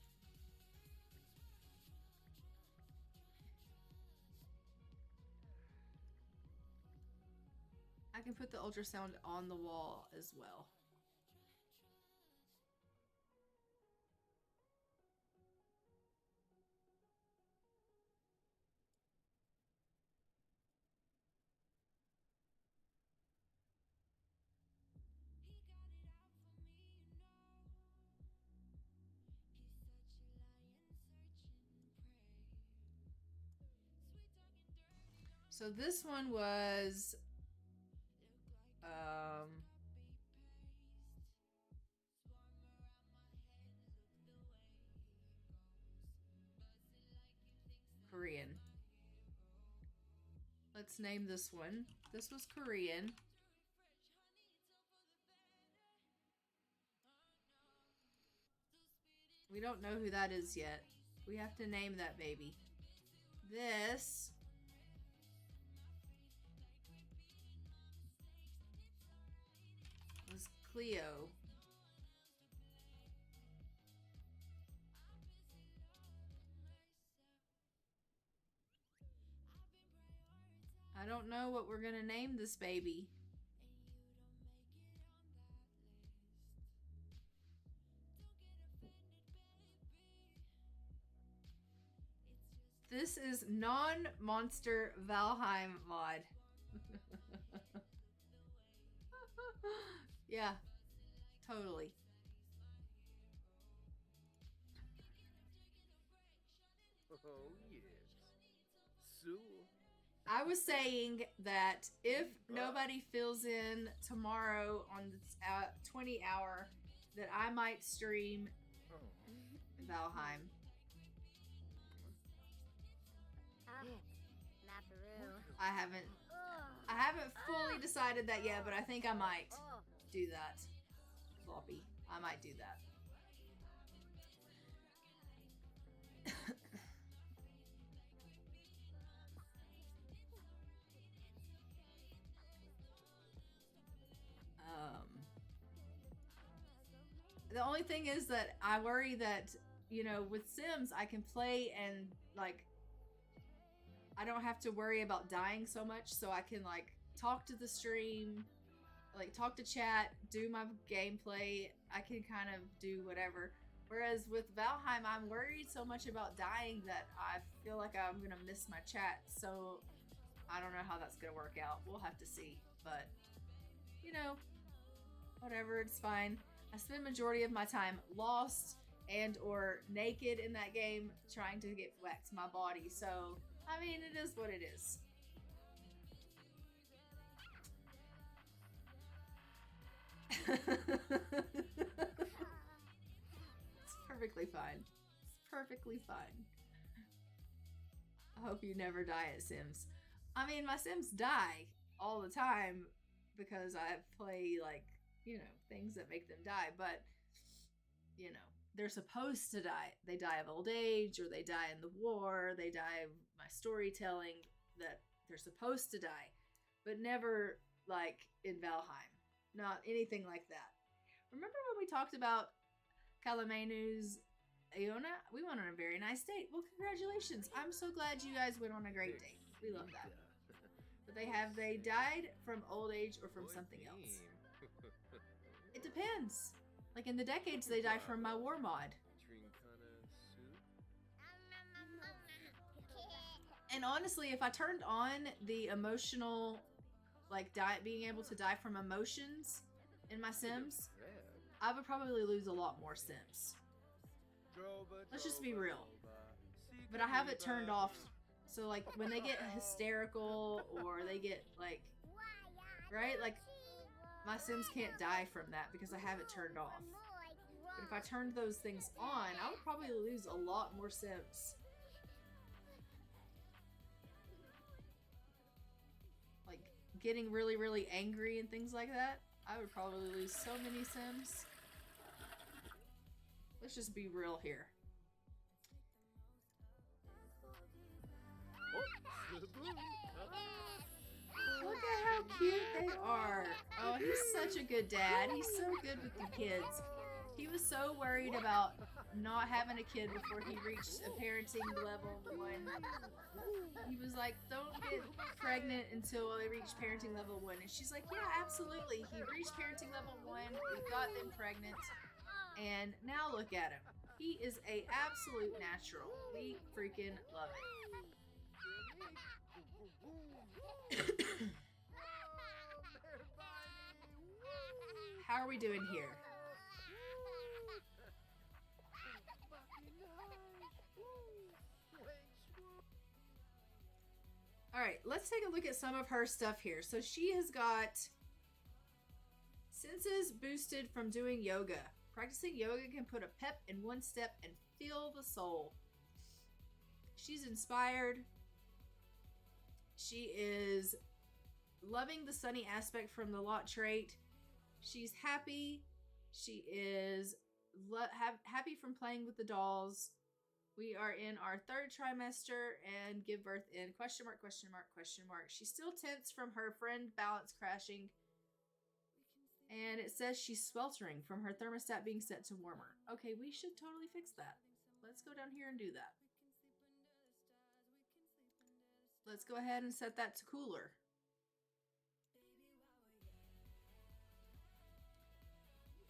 I can put the ultrasound on the wall as well. So this one was Korean. Let's name this one. This was Korean. We don't know who that is yet. We have to name that baby. This was Cleo. I don't know what we're gonna name this baby. This is non-monster Valheim mod. Yeah, totally. Oh, yes. Sue. I was saying that if nobody fills in tomorrow on this 20 hour, that I might stream Valheim. I haven't fully decided that yet, but I think I might do that. Floppy. I might do that. The only thing is that I worry that, you know, with Sims, I can play and, like, I don't have to worry about dying so much, so I can, like, talk to the stream, like, talk to chat, do my gameplay. I can kind of do whatever. Whereas with Valheim, I'm worried so much about dying that I feel like I'm going to miss my chat, so I don't know how that's going to work out. We'll have to see, but you know, whatever, it's fine. I spend majority of my time lost and or naked in that game trying to get wet to my body. So, I mean, it is what it is. It's perfectly fine. It's perfectly fine. I hope you never die at Sims. I mean, my Sims die all the time because I play, like, you know, things that make them die, but, you know, they're supposed to die. They die of old age, or they die in the war, they die of my storytelling, that they're supposed to die, but never, like, in Valheim. Not anything like that. Remember when we talked about Kalamenu's Iona? We went on a very nice date. Well, congratulations. I'm so glad you guys went on a great date. We love that. But they died from old age or from something else? It depends. Like in the decades, they die from my war mod. And honestly, if I turned on the emotional, like being able to die from emotions in my Sims, I would probably lose a lot more Sims. Let's just be real. But I have it turned off. So like when they get hysterical or they get like, right? Like my Sims can't die from that because I have it turned off. But if I turned those things on, I would probably lose a lot more Sims. Like getting really, really angry and things like that, I would probably lose so many Sims. Let's just be real here. Look at how cute they are. Oh, he's such a good dad. He's so good with the kids. He was so worried about not having a kid before he reached a parenting level 1. He was like, don't get pregnant until they reach parenting level 1. And she's like, yeah, absolutely. He reached parenting level 1. We got them pregnant. And now look at him. He is a absolute natural. We freaking love it. How are we doing here? Alright, let's take a look at some of her stuff here. So she has got senses boosted from doing yoga. Practicing yoga can put a pep in one step and feel the soul. She's inspired. She is loving the sunny aspect from the lot trait. She's happy. She is happy from playing with the dolls. We are in our 3rd trimester and give birth in question mark, question mark, question mark. She's still tense from her friend balance crashing. And it says she's sweltering from her thermostat being set to warmer. Okay, we should totally fix that. Let's go down here and do that. Let's go ahead and set that to cooler.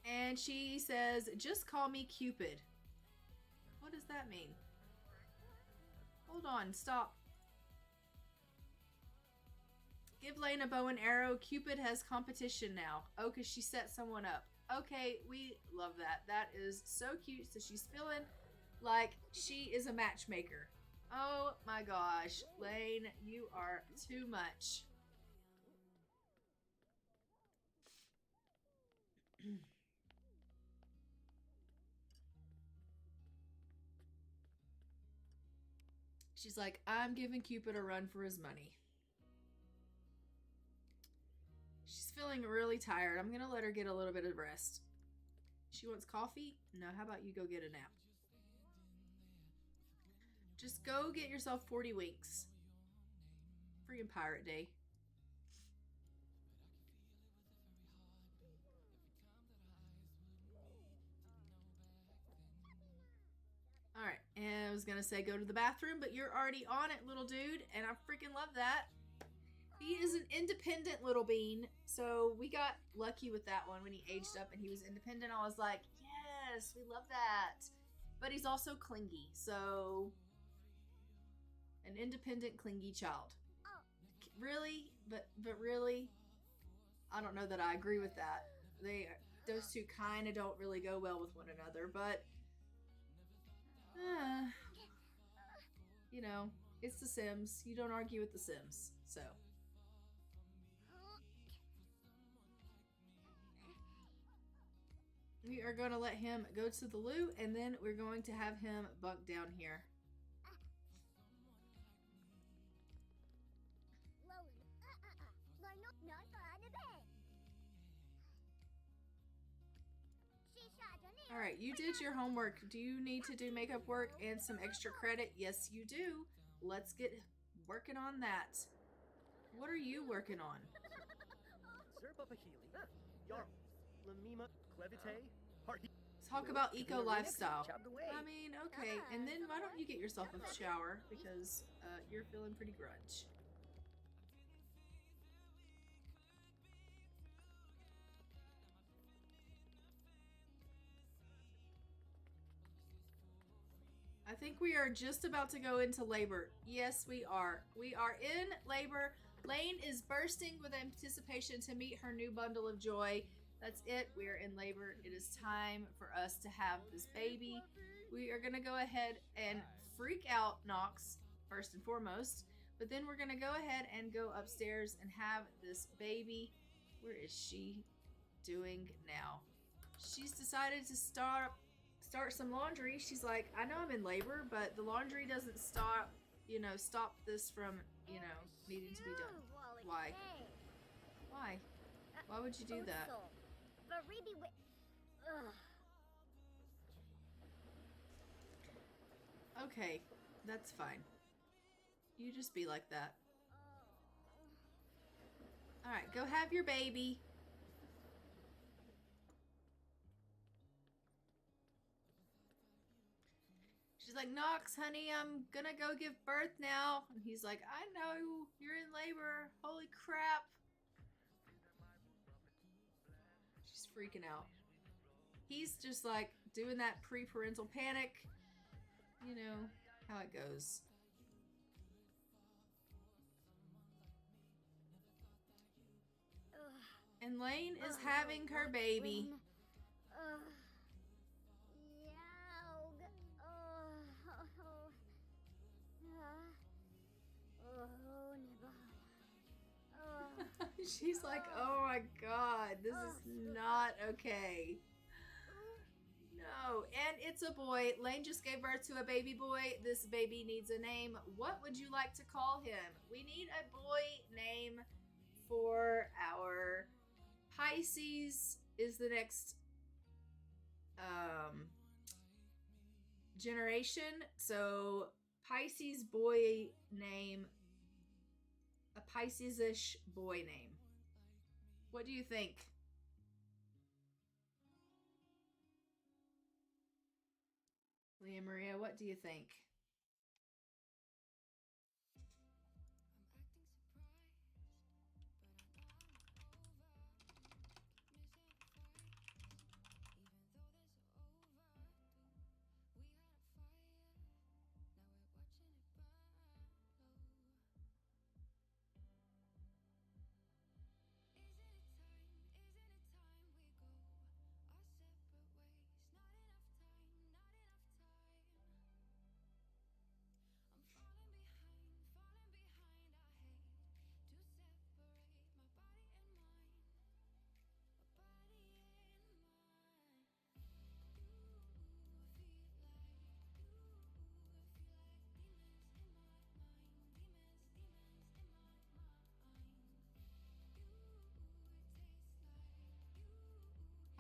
And she says, just call me Cupid. What does that mean? Hold on, stop. Give Layne a bow and arrow. Cupid has competition now. Oh, because she set someone up. Okay, we love that. That is so cute. So she's feeling like she is a matchmaker. Oh my gosh. Layne, you are too much. She's like, I'm giving Cupid a run for his money. She's feeling really tired. I'm going to let her get a little bit of rest. She wants coffee? No, how about you go get a nap? Just go get yourself 40 winks. Freaking Pirate Day. Alright, and I was going to say go to the bathroom, but you're already on it, little dude, and I freaking love that. He is an independent little bean, so we got lucky with that one when he aged up and he was independent. I was like, yes, we love that. But he's also clingy, so an independent, clingy child. Really? But really? I don't know that I agree with that. Those two kind of don't really go well with one another, but you know, it's The Sims. You don't argue with The Sims, so. We are going to let him go to the loo, and then we're going to have him bunk down here. Alright, you did your homework. Do you need to do makeup work and some extra credit? Yes, you do. Let's get working on that. What are you working on? Talk about eco lifestyle. I mean, okay. And then why don't you get yourself a shower, because you're feeling pretty grunge. I think we are just about to go into labor. Yes, we are. We are in labor. Layne is bursting with anticipation to meet her new bundle of joy. That's it. We are in labor. It is time for us to have this baby. We are going to go ahead and freak out Knox, first and foremost. But then we're going to go ahead and go upstairs and have this baby. Where is she doing now? She's decided to start some laundry. She's like, I know I'm in labor, but the laundry doesn't stop this from, needing to be done. Why? Why? Why would you do that? Okay, that's fine. You just be like that. Alright, go have your baby. She's like, Knox, honey, I'm gonna go give birth now. And he's like, I know, you're in labor. Holy crap. She's freaking out. He's just like doing that pre-parental panic. You know how it goes. And Layne is having her baby. She's like, oh my god, this is not okay. No, and it's a boy. Layne just gave birth to a baby boy. This baby needs a name. What would you like to call him? We need a boy name for our Pisces is the next generation. So Pisces boy name, a Pisces-ish boy name. What do you think? Leah Maria, what do you think?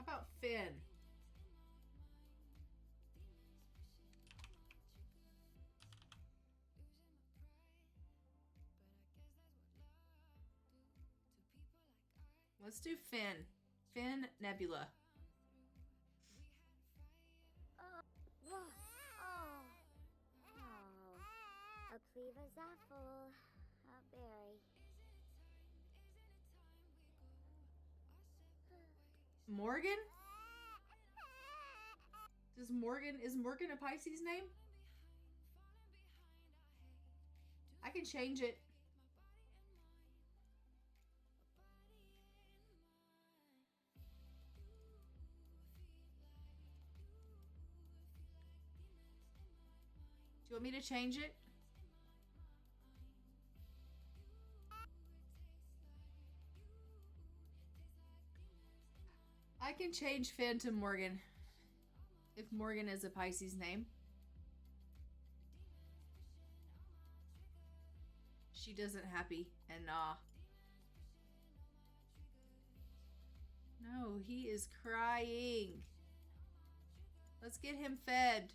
How about Finn? Let's do Finn. Finn Nebula. A cleaver's apple, a berry. Morgan? Is Morgan a Pisces name? I can change it. you want me to change it? I can change Finn to Morgan. If Morgan is a Pisces name. She doesn't happy and nah. No, he is crying. Let's get him fed.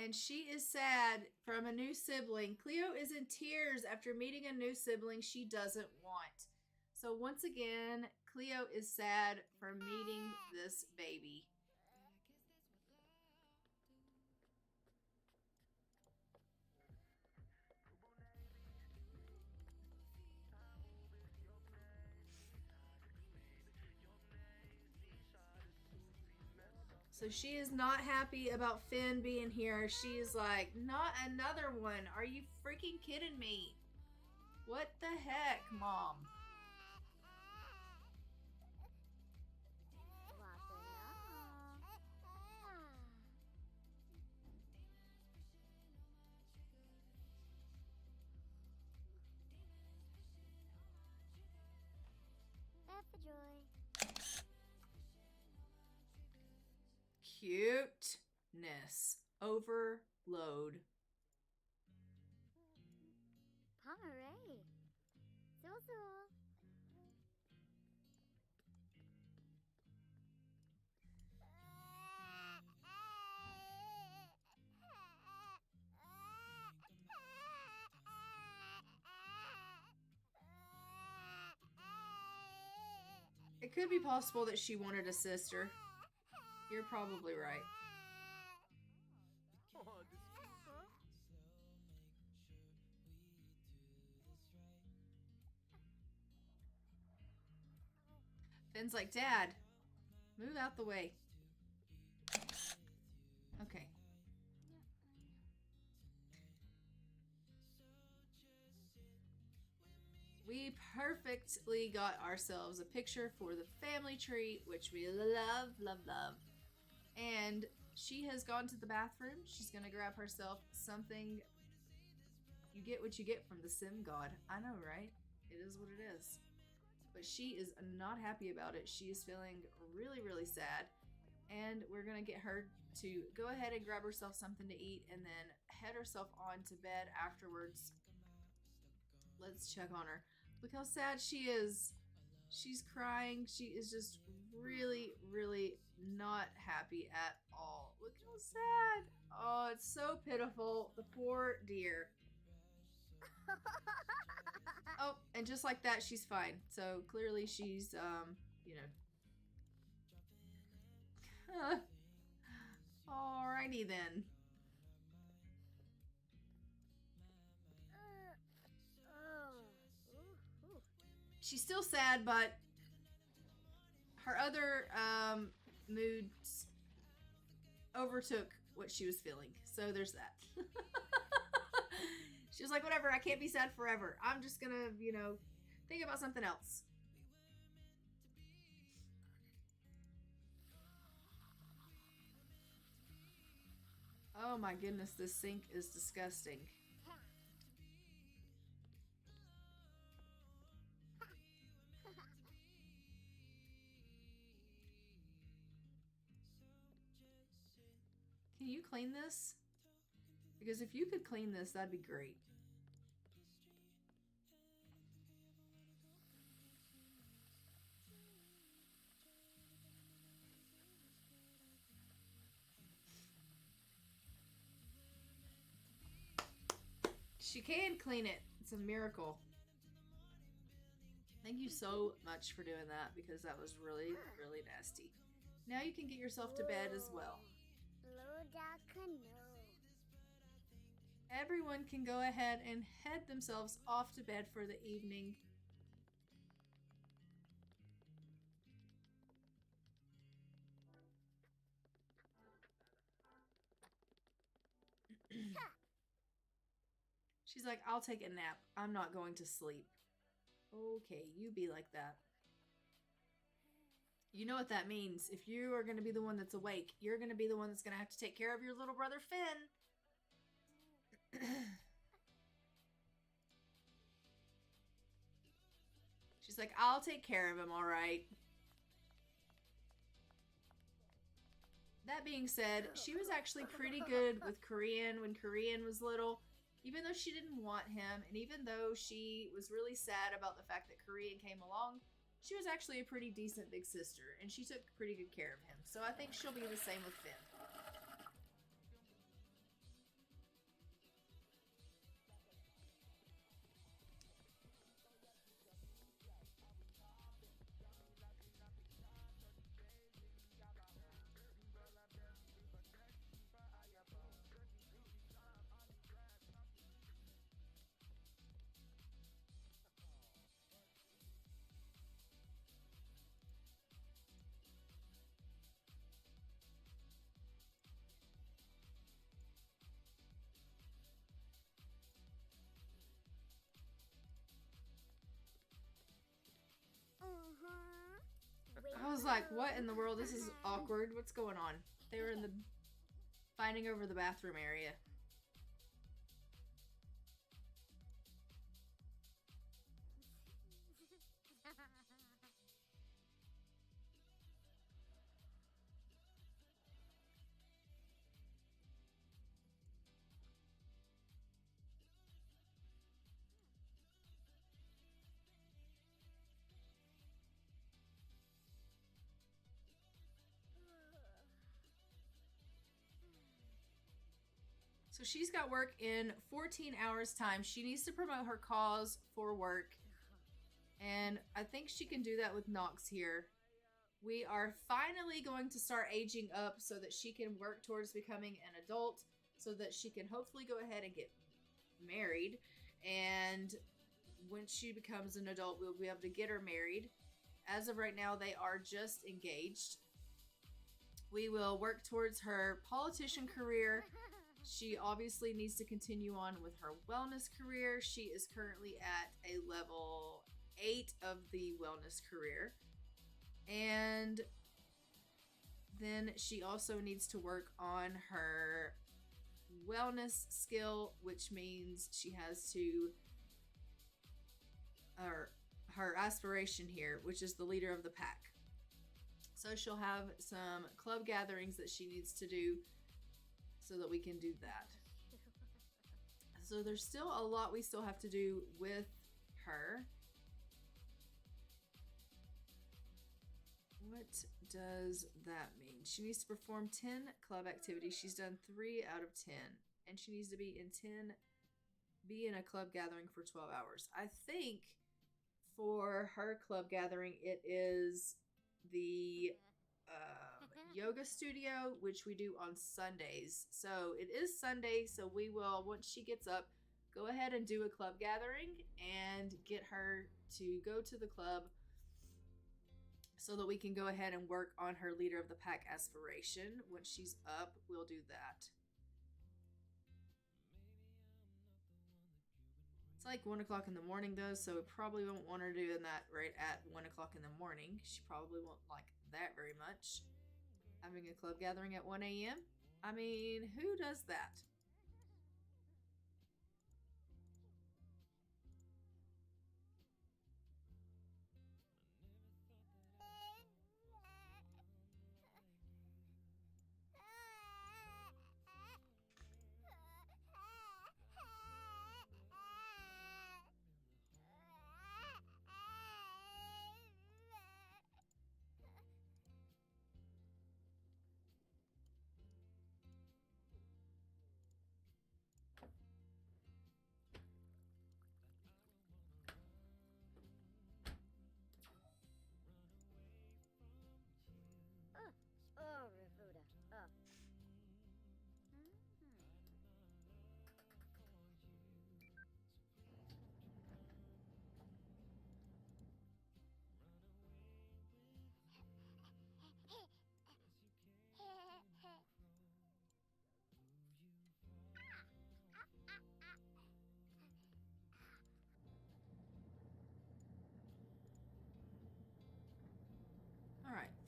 And she is sad from a new sibling. Cleo is in tears after meeting a new sibling she doesn't want. So once again, Cleo is sad for meeting this baby. So she is not happy about Finn being here. She is like, not another one. Are you freaking kidding me? What the heck, Mom? That's the joy. Cuteness. Overload. Pomeray. So. It could be possible that she wanted a sister. You're probably right. Finn's like, Dad, move out the way. Okay. We perfectly got ourselves a picture for the family tree, which we love, love, love. And she has gone to the bathroom. She's going to grab herself something. You get what you get from the sim god. I know, right? It is what it is. But she is not happy about it. She is feeling really, really sad. And we're going to get her to go ahead and grab herself something to eat and then head herself on to bed afterwards. Let's check on her. Look how sad she is. She's crying. She is just really, really not happy at all. Look how sad. Oh, it's so pitiful. The poor dear. Oh, and just like that, she's fine. So clearly she's, you know. Alrighty then. She's still sad, but her other moods overtook what she was feeling. So there's that. She was like, whatever, I can't be sad forever. I'm just gonna, you know, think about something else. Oh my goodness, this sink is disgusting. Can you clean this? Because if you could clean this, that'd be great. She can clean it. It's a miracle. Thank you so much for doing that because that was really, really nasty. Now you can get yourself to bed as well. Everyone can go ahead and head themselves off to bed for the evening. She's like, I'll take a nap. I'm not going to sleep. Okay, you be like that. You know what that means. If you are going to be the one that's awake, you're going to be the one that's going to have to take care of your little brother Finn. She's like, I'll take care of him, all right. That being said, she was actually pretty good with Korean when Korean was little, even though she didn't want him, and even though she was really sad about the fact that Korean came along, she was actually a pretty decent big sister, and she took pretty good care of him. So I think she'll be the same with Finn. I was like, what in the world? This is awkward. What's going on? They were in the fighting over the bathroom area. So she's got work in 14 hours time. She needs to promote her cause for work. And I think she can do that with Knox here. We are finally going to start aging up so that she can work towards becoming an adult, so that she can hopefully go ahead and get married. And when she becomes an adult, we'll be able to get her married. As of right now, they are just engaged. We will work towards her politician career. She obviously needs to continue on with her wellness career. She is currently at a level 8 of the wellness career. And then she also needs to work on her wellness skill, which means she has to, her aspiration here, which is the leader of the pack. So she'll have some club gatherings that she needs to do so that we can do that. So there's still a lot we still have to do with her. What does that mean? She needs to perform 10 club activities. She's done 3 out of 10. And she needs to be in a club gathering for 12 hours. I think for her club gathering, it is the yoga studio, which we do on Sundays. So it is Sunday, so we will, once she gets up, go ahead and do a club gathering and get her to go to the club so that we can go ahead and work on her leader of the pack aspiration. Once she's up, we'll do that. It's like 1 o'clock in the morning though, so we probably won't want her doing that right at 1 o'clock in the morning. She probably won't like that very much. Having a club gathering at 1 a.m.? I mean, who does that?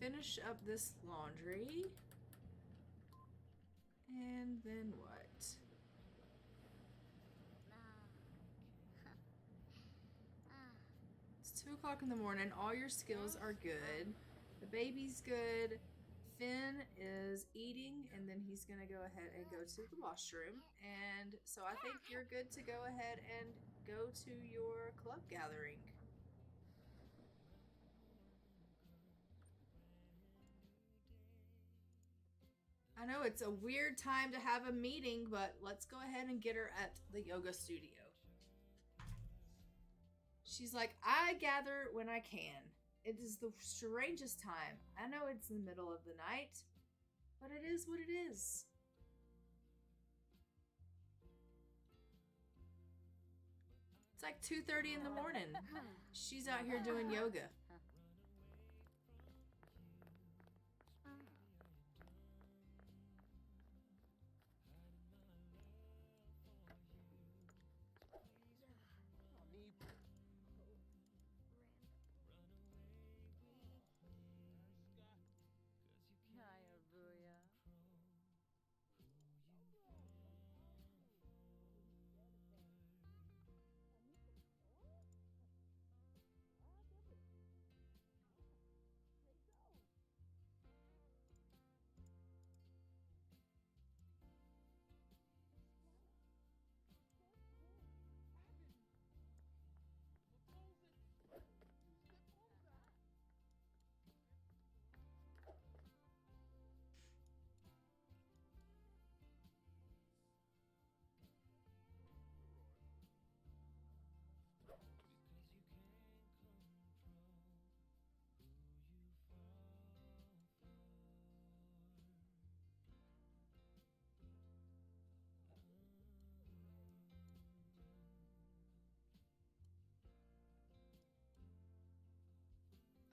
finish up this laundry. And then what? It's 2 o'clock in the morning. All your skills are good. The baby's good. Finn is eating, and then he's gonna go ahead and go to the washroom. And so I think you're good to go ahead and go to your club gathering. I know it's a weird time to have a meeting, but let's go ahead and get her at the yoga studio. She's like, I gather when I can. It is the strangest time. I know it's in the middle of the night, but it is what it is. It's like 2:30 in the morning. She's out here doing yoga.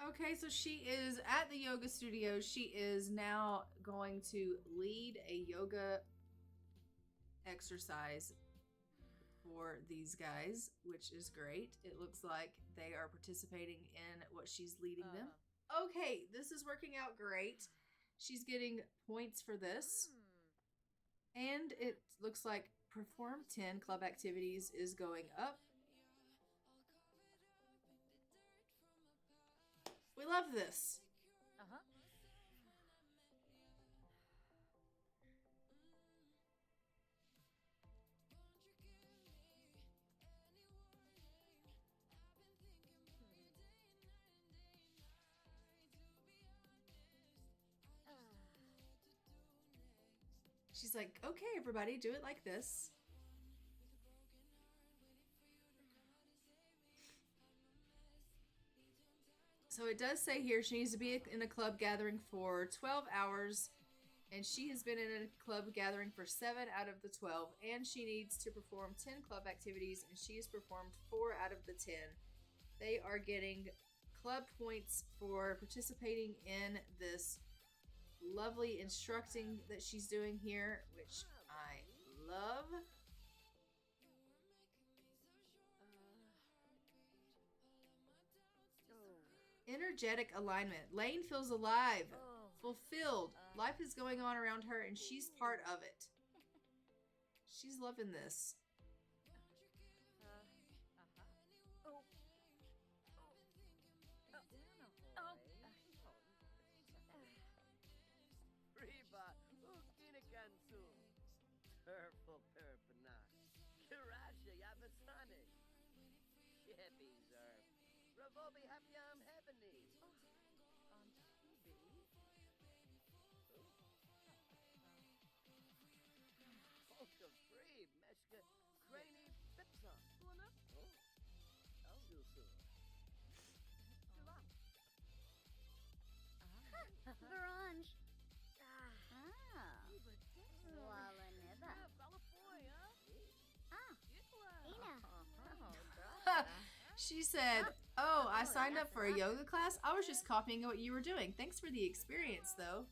Okay, so she is at the yoga studio. She is now going to lead a yoga exercise for these guys, which is great. It looks like they are participating in what she's leading them. Okay, this is working out great. She's getting points for this. And it looks like perform 10 club activities is going up. We love this. She's like, okay, everybody, do it like this. So it does say here she needs to be in a club gathering for 12 hours, and she has been in a club gathering for 7 out of the 12, and she needs to perform 10 club activities, and she has performed 4 out of the 10. They are getting club points for participating in this lovely instructing that she's doing here, which I love. Energetic alignment. Layne feels alive, fulfilled. Life is going on around her, and she's part of it. She's loving this. Bobby happy I'm heavenly. Polka free, meshka, cranny, pizza. Garage. Wala neba. Ina. She said, oh, I signed up for a yoga class. I was just copying what you were doing. Thanks for the experience, though.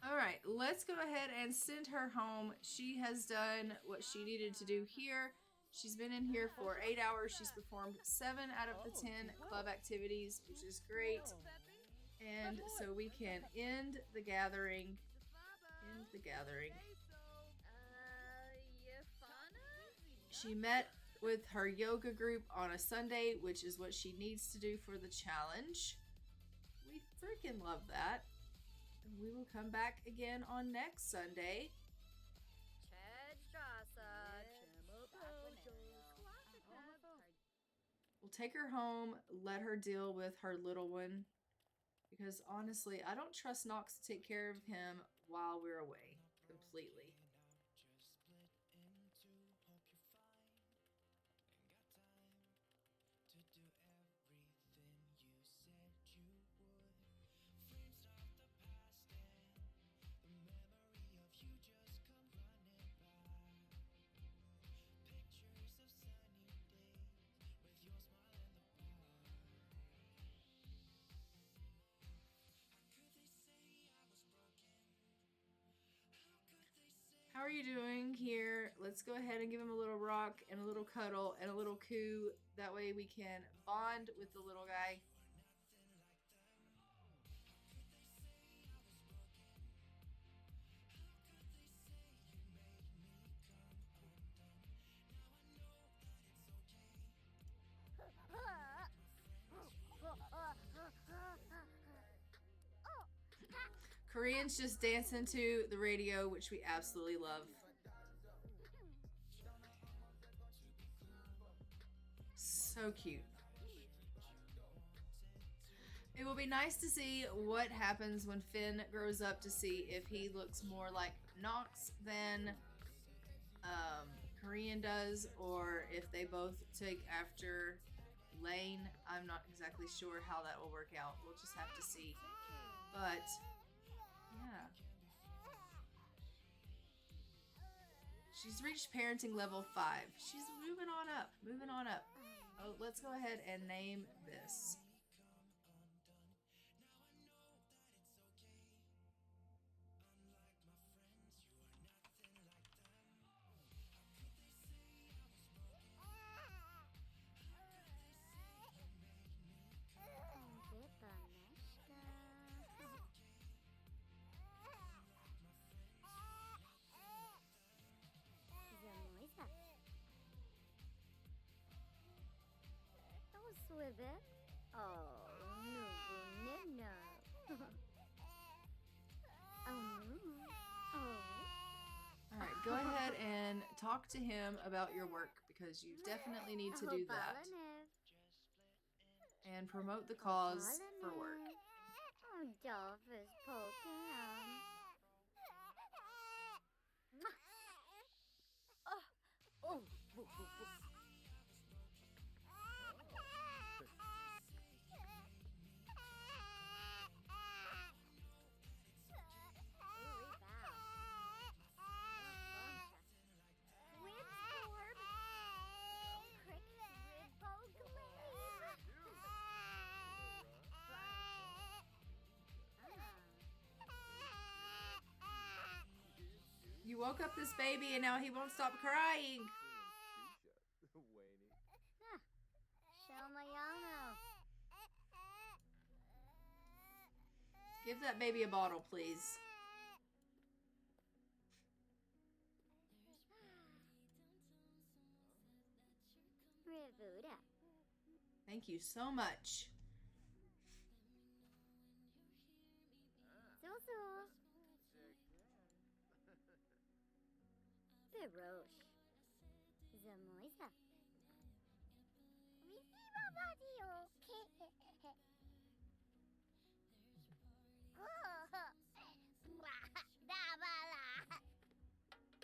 All right, let's go ahead and send her home. She has done what she needed to do here. She's been in here for 8 hours. She's performed 7 out of the 10 club activities, which is great. And so we can end the gathering. End the gathering. She met with her yoga group on a Sunday, which is what she needs to do for the challenge. We freaking love that. And we will come back again on next Sunday. We'll take her home, let her deal with her little one. Because honestly, I don't trust Knox to take care of him while we're away completely. How are you doing here? Let's go ahead and give him a little rock and a little cuddle and a little coo. That way we can bond with the little guy. Korean's just dancing to the radio, which we absolutely love. So cute. It will be nice to see what happens when Finn grows up, to see if he looks more like Knox than Korean does, or if they both take after Layne. I'm not exactly sure how that will work out. We'll just have to see. But yeah. She's reached parenting level 5. She's moving on up. Moving on up. Oh, let's go ahead and name this. With it? Oh, no. All right, go ahead and talk to him about your work, because you definitely need to do that. And promote the cause for work. You woke up this baby and now he won't stop crying. Give that baby a bottle, please. Thank you so much.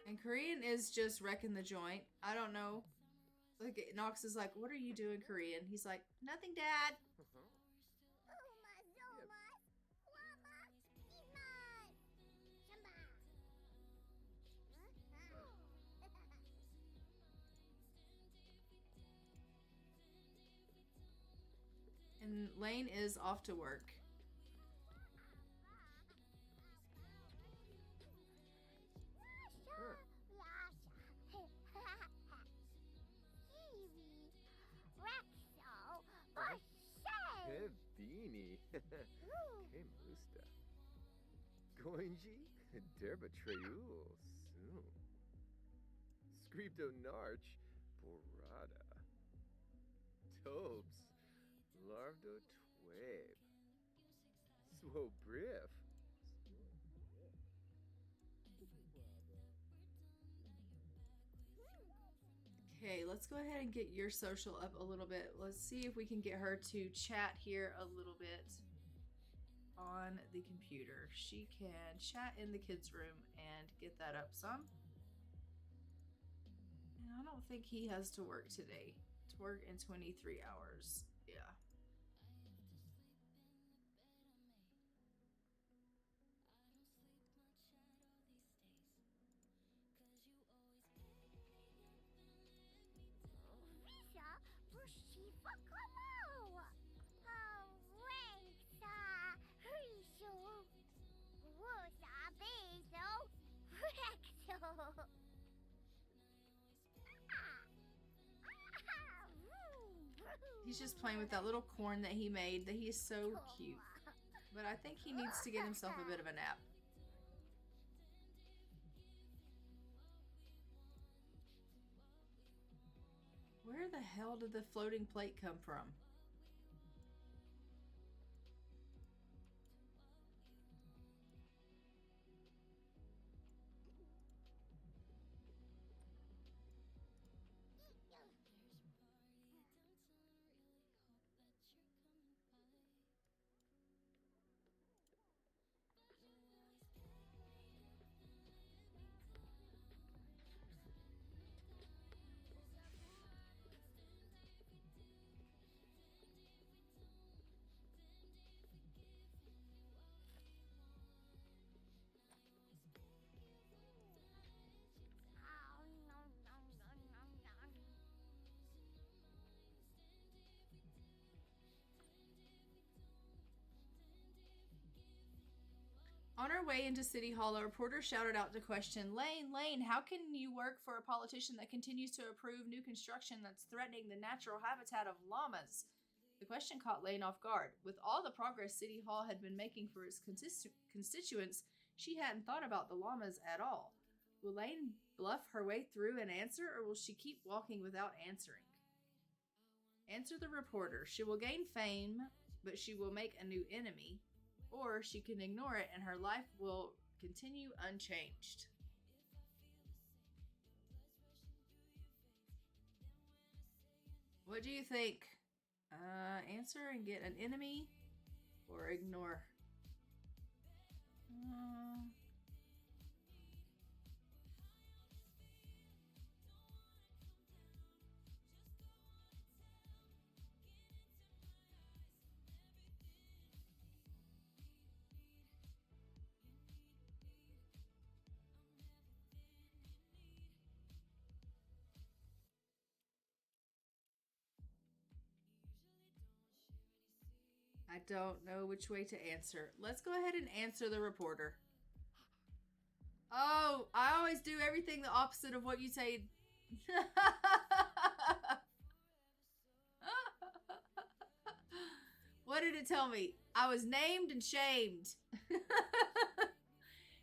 And Korean is just wrecking the joint. I don't know. Like, Knox is like, "What are you doing, Korean?" He's like, "Nothing, Dad." And Layne is off to work. Nini. Que musta. Goinji, derba treyul, soon. Scripto narch, borada. Tobes, larvdo tweb. Swo brief. Okay, let's go ahead and get your social up a little bit. Let's see if we can get her to chat here a little bit on the computer. She can chat in the kids' room and get that up some. And I don't think he has to work today. To work in 23 hours. Yeah. Visa, Bushifa Kamo! Rexa, Risho, Wusa Bezo, Rexo. He's just playing with that little corn that he made that he's so cute. But I think he needs to get himself a bit of a nap. Where the hell did the floating plate come from? On our way into City Hall, a reporter shouted out to question, Layne, how can you work for a politician that continues to approve new construction that's threatening the natural habitat of llamas? The question caught Layne off guard. With all the progress City Hall had been making for its constituents, she hadn't thought about the llamas at all. Will Layne bluff her way through and answer, or will she keep walking without answering? Answer the reporter. She will gain fame, but she will make a new enemy. Or she can ignore it and her life will continue unchanged. What do you think? Answer and get an enemy or ignore? I don't know which way to answer. Let's go ahead and answer the reporter. Oh, I always do everything the opposite of what you say. What did it tell me? I was named and shamed.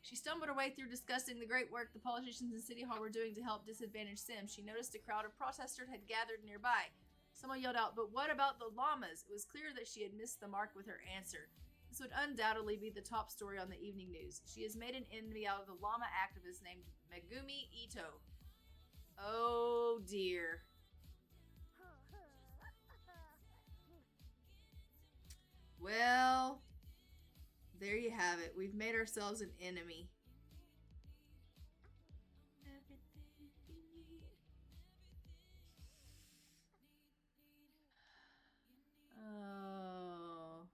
She stumbled her way through discussing the great work the politicians in City Hall were doing to help disadvantaged Sims. She noticed a crowd of protesters had gathered nearby. Someone yelled out, "But what about the llamas?" It was clear that she had missed the mark with her answer. This would undoubtedly be the top story on the evening news. She has made an enemy out of the llama activist named Megumi Ito. Oh dear. Well, there you have it. We've made ourselves an enemy. Oh.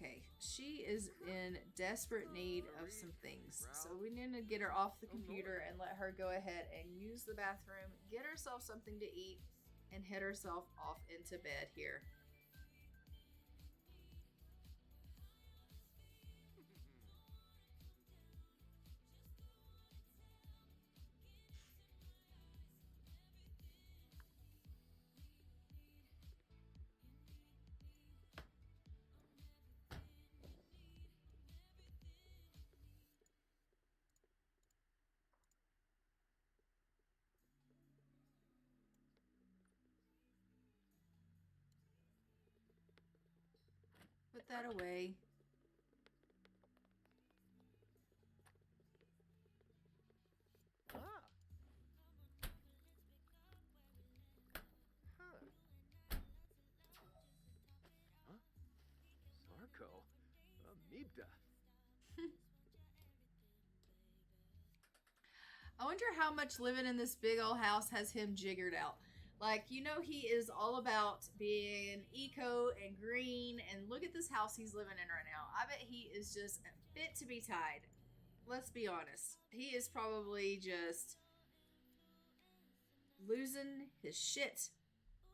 Okay, she is in desperate need of some things. So we need to get her off the computer and let her go ahead and use the bathroom, get herself something to eat, and head herself off into bed here. Put that away. Ah. Huh. Huh? Sarko. Amoeba. I wonder how much living in this big old house has him jiggered out. Like, you know, he is all about being eco and green. And look at this house he's living in right now. I bet he is just fit to be tied. Let's be honest. He is probably just losing his shit.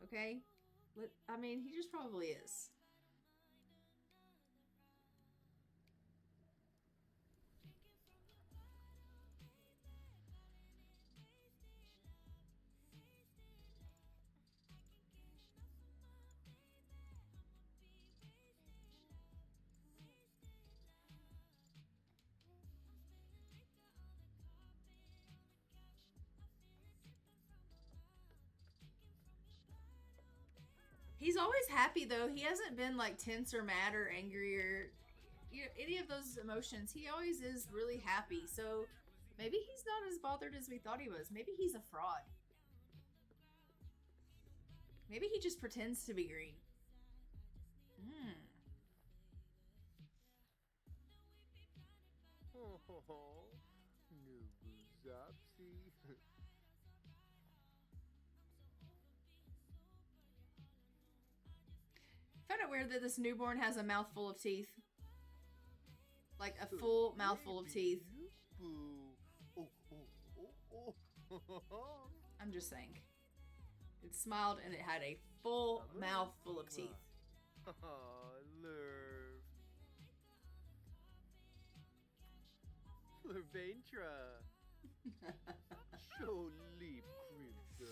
Okay? I mean, he just probably is. He's always happy though. He hasn't been like tense or mad or angry or any of those emotions. He always is really happy. So maybe he's not as bothered as we thought he was. Maybe he's a fraud. Maybe he just pretends to be green. Oh, Nubuzopsy. Found it weird that this newborn has a mouthful of teeth. Like a full mouthful of teeth. I'm just saying. It smiled and it had a full mouthful of teeth. Lurv. Lurventra. Show leap crimsa.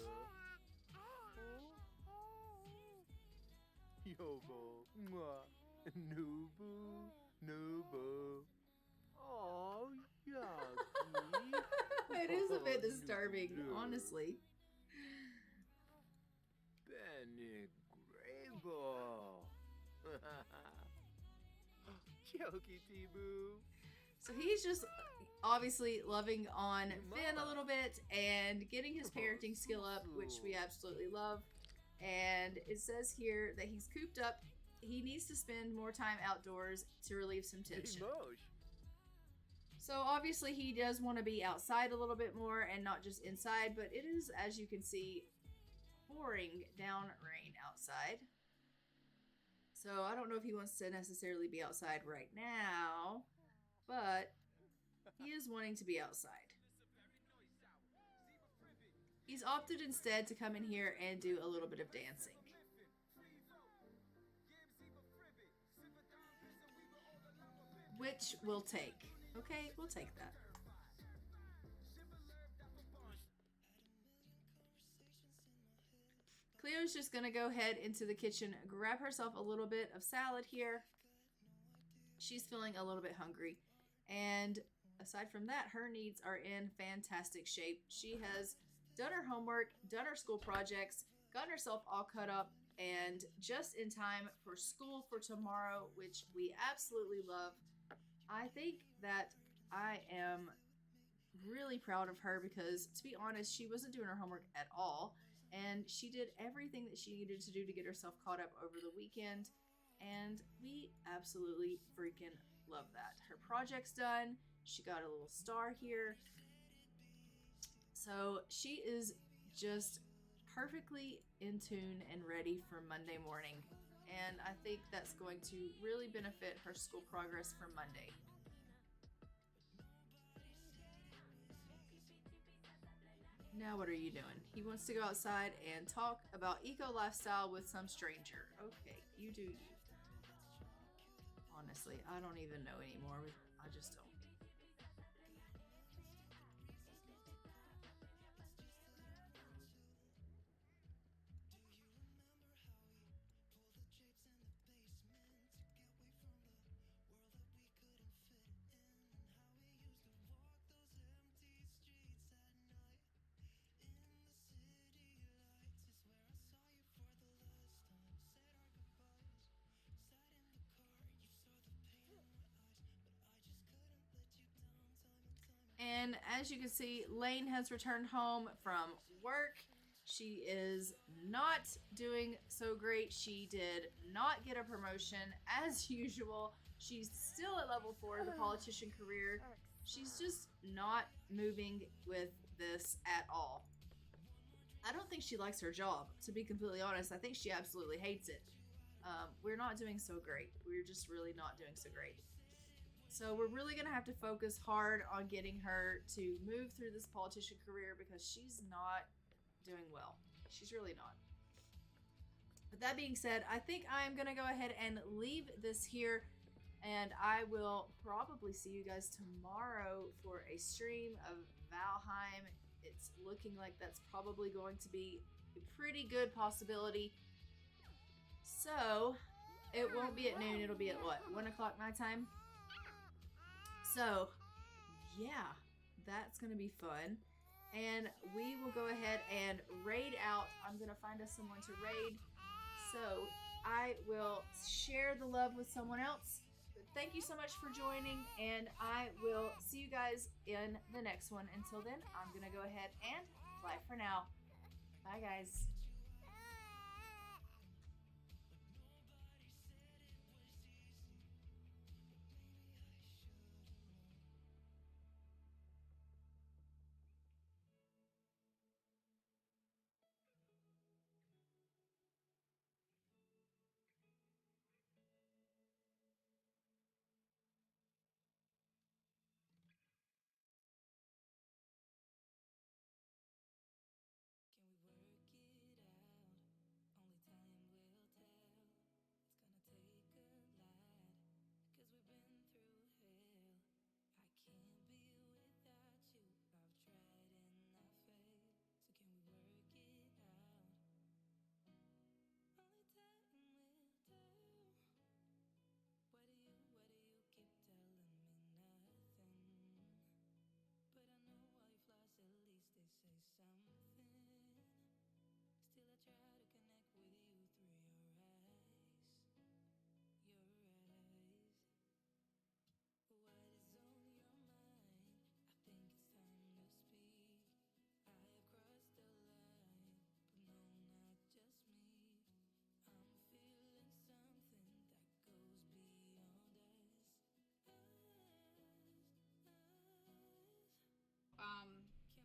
Yobo. Mwah. Nubu. Nubu. Oh, yucky. It is a bit disturbing, honestly. Benegrabo. Jokey T-boo. So he's just obviously loving on Finn a little bit and getting his parenting skill up, which we absolutely love. And it says here that he's cooped up. He needs to spend more time outdoors to relieve some tension. So obviously he does want to be outside a little bit more and not just inside, but it is, as you can see, pouring down rain outside. So I don't know if he wants to necessarily be outside right now, but he is wanting to be outside. He's opted instead to come in here and do a little bit of dancing. Which we'll take. Okay, we'll take that. Cleo's just gonna go ahead into the kitchen, grab herself a little bit of salad here. She's feeling a little bit hungry. And aside from that, her needs are in fantastic shape. She has done her homework, done her school projects, gotten herself all cut up, and just in time for school for tomorrow, which we absolutely love. I think that I am really proud of her because, to be honest, she wasn't doing her homework at all. And she did everything that she needed to do to get herself caught up over the weekend. And we absolutely freaking love that. Her project's done. She got a little star here. So she is just perfectly in tune and ready for Monday morning. and I think that's going to really benefit her school progress for Monday. Now what are you doing? He wants to go outside and talk about eco lifestyle with some stranger. Okay, you do you. Honestly, I don't even know anymore. I just don't. And as you can see, Layne has returned home from work. She is not doing so great. She did not get a promotion as usual. She's still at level 4 of the politician career. She's just not moving with this at all. I don't think she likes her job, to be completely honest. I think she absolutely hates it. We're not doing so great. We're just really not doing so great. So we're really going to have to focus hard on getting her to move through this politician career because she's not doing well. She's really not. But that being said, I think I'm going to go ahead and leave this here, and I will probably see you guys tomorrow for a stream of Valheim. It's looking like that's probably going to be a pretty good possibility. So it won't be at noon. It'll be at what? 1 o'clock my time? So, yeah, that's going to be fun. And we will go ahead and raid out. I'm going to find us someone to raid. So, I will share the love with someone else. But thank you so much for joining. And I will see you guys in the next one. Until then, I'm going to go ahead and bye for now. Bye, guys.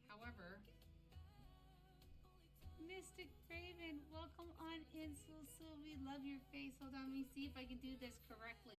However, Mystic Raven, welcome on in, so we love your face. Hold on, let me see if I can do this correctly.